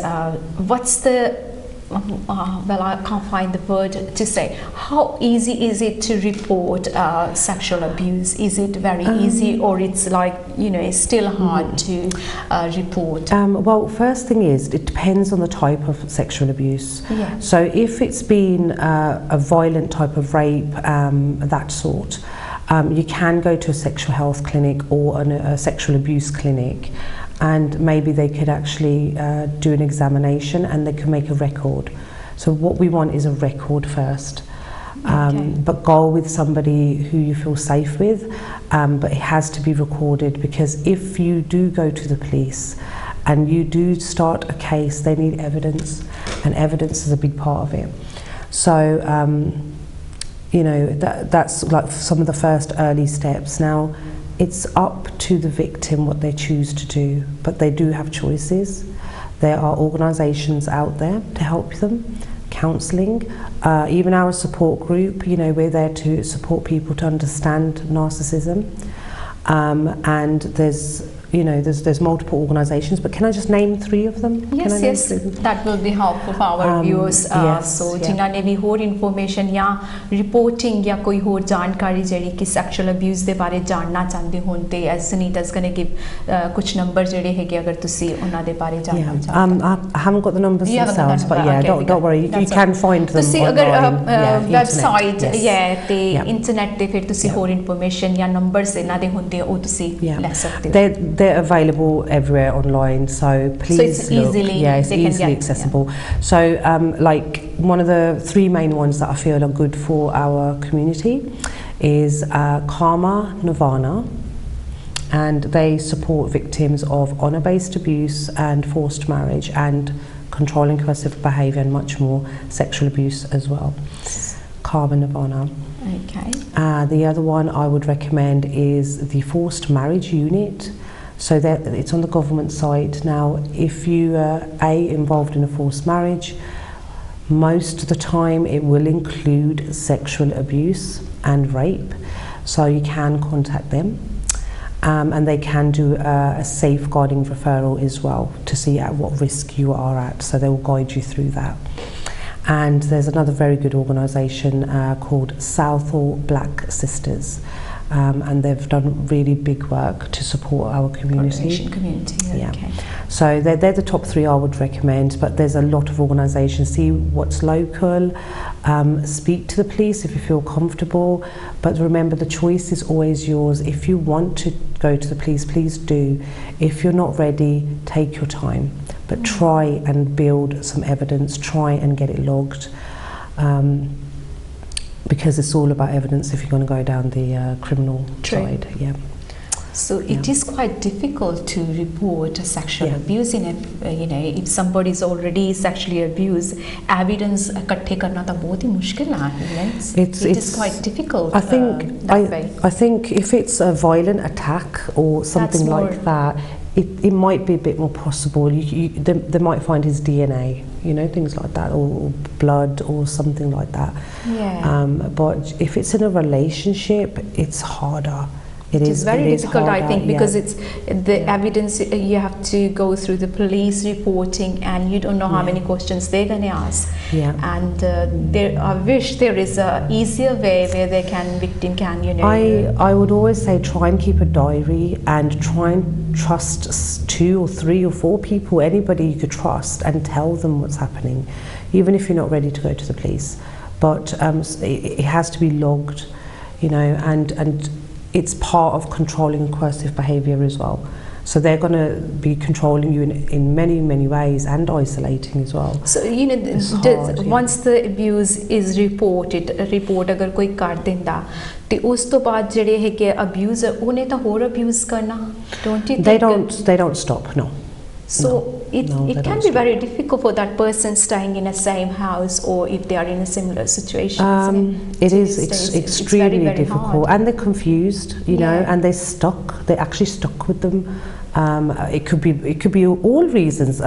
what's the well I can't find the word to say how easy is it to report sexual abuse is it very easy or it's like you know it's still hard to report well first thing is it depends on the type of sexual abuse so if it's been a violent type of rape that sort you can go to a sexual health clinic or a sexual abuse clinic and maybe they could actually do an examination and they can make a record so what we want is a record first but go with somebody who you feel safe with but it has to be recorded because if you do go to the police and you do start a case they need evidence and evidence is a big part of it so you know that's like some of the first early steps now it's up to the victim what they choose to do but they do have choices there are organisations out there to help them counselling even our support group you know we're there to support people to understand narcissism and there's you know there's multiple organisations but can I just name 3 of them yes that will be helpful for our viewers so जिन्हां ने भी होर information या reporting या कोई होर जानकारी जेड़ी कि sexual abuse दे बारे जानना चाहते हों ते as Sunita is going to give कुछ numbers जेड़े हैगे अगर तुसी उन्हां दे बारे जानना चाहते I haven't got the numbers themselves but don't worry you can find them तुसी अगर website ते internet ते फिर तुसी होर information या numbers इन्हां दे होंदे ओ तुसी ले सकते हो they're available everywhere online so please so it's look. easily it's easily accessible so like one of the 3 main ones that I feel are good for our community is Karma Nirvana and they support victims of honour-based abuse and forced marriage and controlling coercive behaviour, and much more, sexual abuse as well. Karma Nirvana. Okay. The other one I would recommend is the Forced Marriage Unit. So that it's on the government site. Now, if you are involved in a forced marriage, most of the time it will include sexual abuse and rape. So you can contact them. And they can do a safeguarding referral as well to see at what risk you are at. So they will guide you through that. And there's another very good organisation called Southall Black Sisters. And they've done really big work to support our community. Asian community, yeah. Okay. So they're the top 3 I would recommend, but there's a lot of organisations. See what's local, speak to the police if you feel comfortable, but remember the choice is always yours. If you want to go to the police, please do. If you're not ready, take your time, but try and build some evidence, try and get it logged. Because it's all about evidence if you're going to go down the criminal side. Yeah. So it is quite difficult to report a sexual abuse in a, you know, if somebody is already sexually abused, evidence इकट्ठे करना तो बहुत ही मुश्किल है. It is quite difficult. I think if it's a violent attack or something like that, it might be a bit more possible. They might find his DNA, you know, things like that, or blood or something like that. Yeah. But if it's in a relationship, it's harder. It is very difficult, I think, because it's the evidence. You have to go through the police reporting, and you don't know how many questions they're going to ask. Yeah. And I wish there is a easier way where victim can, you know. I would always say try and keep a diary and try and trust 2 or 3 or 4 people, anybody you could trust, and tell them what's happening, even if you're not ready to go to the police. But it has to be logged, you know, and it's part of controlling coercive behaviour as well. So they're going to be controlling you in many, many ways, and isolating as well. So, you know, once the abuse is reported, report अगर कोई कर देंदा, ते उस तो बाद जेडे है कि abuse उन्हें तो और abuse करना, don't you think? They don't stop, no. So it can be very difficult for that person staying in the same house, or if they are in a similar situation. It is extremely very difficult, and they're confused, you know, and they're stuck. They're actually stuck with them. It could be all reasons.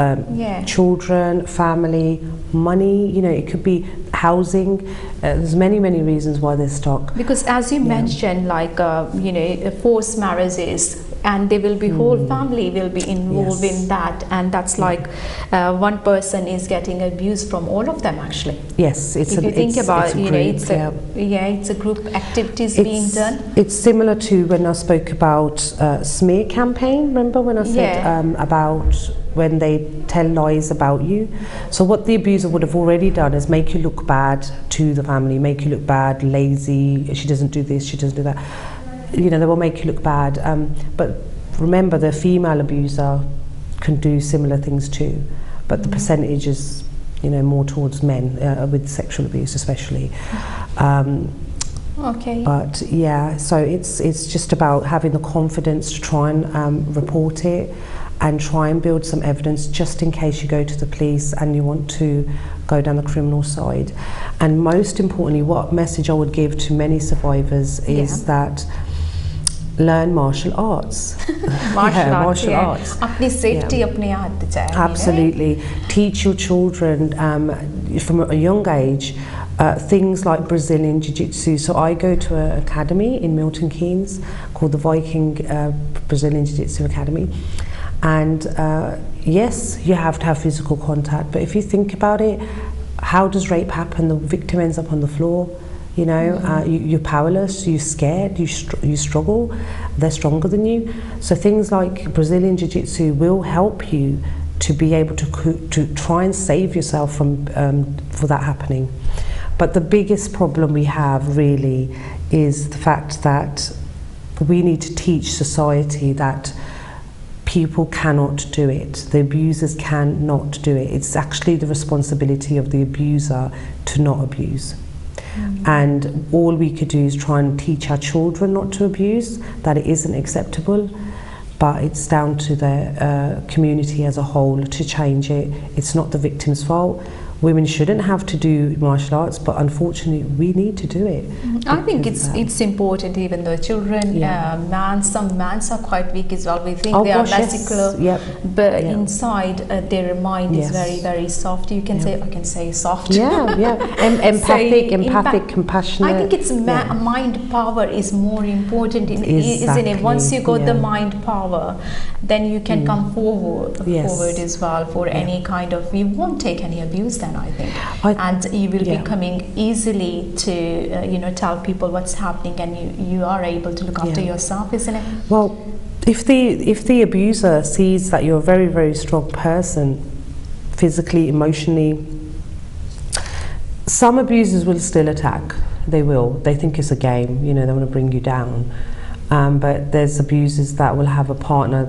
Children, family, money. You know, it could be housing. There's many reasons why they're stuck. Because as you mentioned, like you know, forced marriages. And they will be whole family will be involved in that, and that's like one person is getting abused from all of them actually. Yes, if you think about it, you know, it's a group activities being done. It's similar to when I spoke about smear campaign. Remember when I said about when they tell lies about you? So what the abuser would have already done is make you look bad to the family, make you look bad, lazy. She doesn't do this, she doesn't do that. You know, they will make you look bad. But remember, the female abuser can do similar things too. But the percentage is, you know, more towards men with sexual abuse, especially. Okay. But yeah, so it's just about having the confidence to try and report it, and try and build some evidence just in case you go to the police and you want to go down the criminal side. And most importantly, what message I would give to many survivors is that learn martial arts. Martial arts. Apni safety apne haath cha hai. Absolutely. Teach your children from a young age things like Brazilian Jiu-Jitsu. So I go to an academy in Milton Keynes called the Viking Brazilian Jiu-Jitsu Academy. And yes, you have to have physical contact, but if you think about it, how does rape happen? The victim ends up on the floor. You know, you're powerless, you're scared, you struggle, they're stronger than you. So things like Brazilian Jiu-Jitsu will help you to be able to try and save yourself from for that happening. But the biggest problem we have really is the fact that we need to teach society that people cannot do it. The abusers cannot do it. It's actually the responsibility of the abuser to not abuse. And all we could do is try and teach our children not to abuse, that it isn't acceptable, but it's down to the community as a whole to change it. It's not the victim's fault. Women shouldn't have to do martial arts, but unfortunately we need to do it. I think it's important, even though children, some mans are quite weak as well. We think they are muscular, but inside their mind is very, very soft. You can say, I can say soft. Empathic, compassionate. I think it's mind power is more important, isn't it? Once you got the mind power, then you can come forward as well for any kind of, we won't take any abuse then, I think, and you will be coming easily to tell people what's happening, and you are able to look after yourself, isn't it? Well, if the abuser sees that you're a very, very strong person, physically, emotionally, some abusers will still attack. They will. They think it's a game. They want to bring you down. But there's abusers that will have a partner,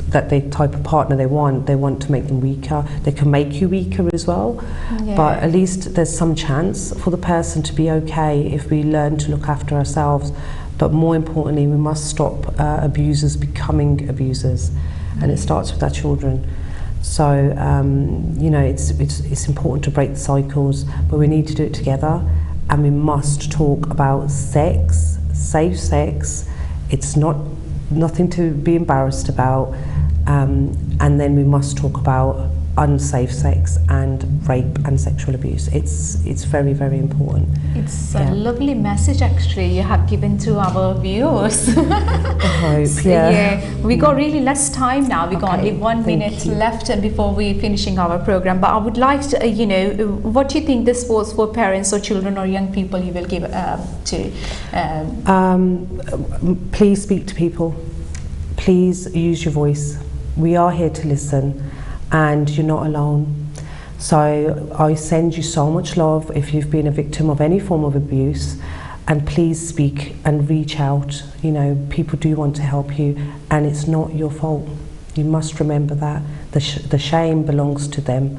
that the type of partner they want to make them weaker. They can make you weaker as well, but at least there's some chance for the person to be okay if we learn to look after ourselves. But more importantly, we must stop abusers becoming abusers, and it starts with our children. So it's important to break the cycles, but we need to do it together, and we must talk about sex, safe sex. It's nothing to be embarrassed about, and then we must talk about unsafe sex and rape and sexual abuse. It's very, very important. It's a lovely message actually you have given to our viewers. I hope, we got really less time now. We got only 1 minute left before we finishing our program, but I would like to what do you think this was for parents or children or young people you will give to please speak to people. Please use your voice. We are here to listen, and you're not alone. So I send you so much love if you've been a victim of any form of abuse, and please speak and reach out. People do want to help you, and it's not your fault. You must remember that the shame belongs to them.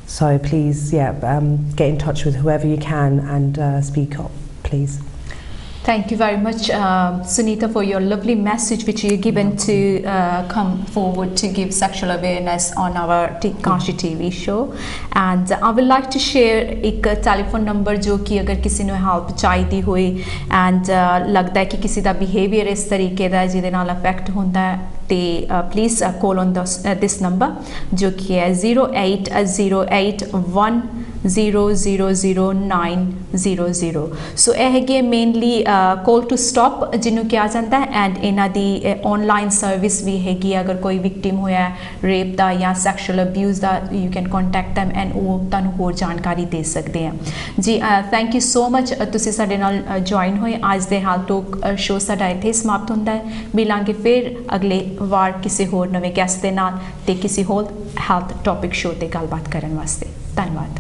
So please, get in touch with whoever you can and speak up, please. Thank you very much, Sunita, for your lovely message which you given to come forward to give sexual awareness on our Kashi TV show. And I would like to share एक telephone number जो कि अगर किसी ने help चाहिदी हुई and लगता है कि किसी दा behavior इस तरीके दा जिहदे नाल affect होंदा है ते please call on this number जो कि है 08081000900. So ਇਹ ਹੈਗੀ mainly call to stop ਜਿਹਨੂੰ ਕਿਹਾ ਜਾਂਦਾ ਹੈ, and ਇਹਨਾਂ ਦੀ online service भी हैगी अगर कोई victim होया rape ਦਾ ਜਾਂ sexual abuse the you can contact them and ਉਹ ਤੁਹਾਨੂੰ ਹੋਰ ਜਾਣਕਾਰੀ ਦੇ ਸਕਦੇ हैं जी. thank you so much ਤੁਸੀਂ ਸਾਡੇ ਨਾਲ join ਹੋਏ ਅੱਜ ਦੇ ਹਾਲ ਟੋਕ show ਸਾਡਾ ਇੱਥੇ ਸਮਾਪਤ ਹੁੰਦਾ ਹੈ. ਮਿਲਾਂਗੇ ਫਿਰ ਅਗਲੇ ਵਾਰ ਕਿਸੇ ਹੋਰ ਨਵੇਂ guest ਦੇ ਨਾਲ ਤੇ ਕਿਸੇ ਹੋਰ health topic show ਤੇ ਗੱਲਬਾਤ ਕਰਨ ਵਾਸਤੇ. ਧੰਨਵਾਦ.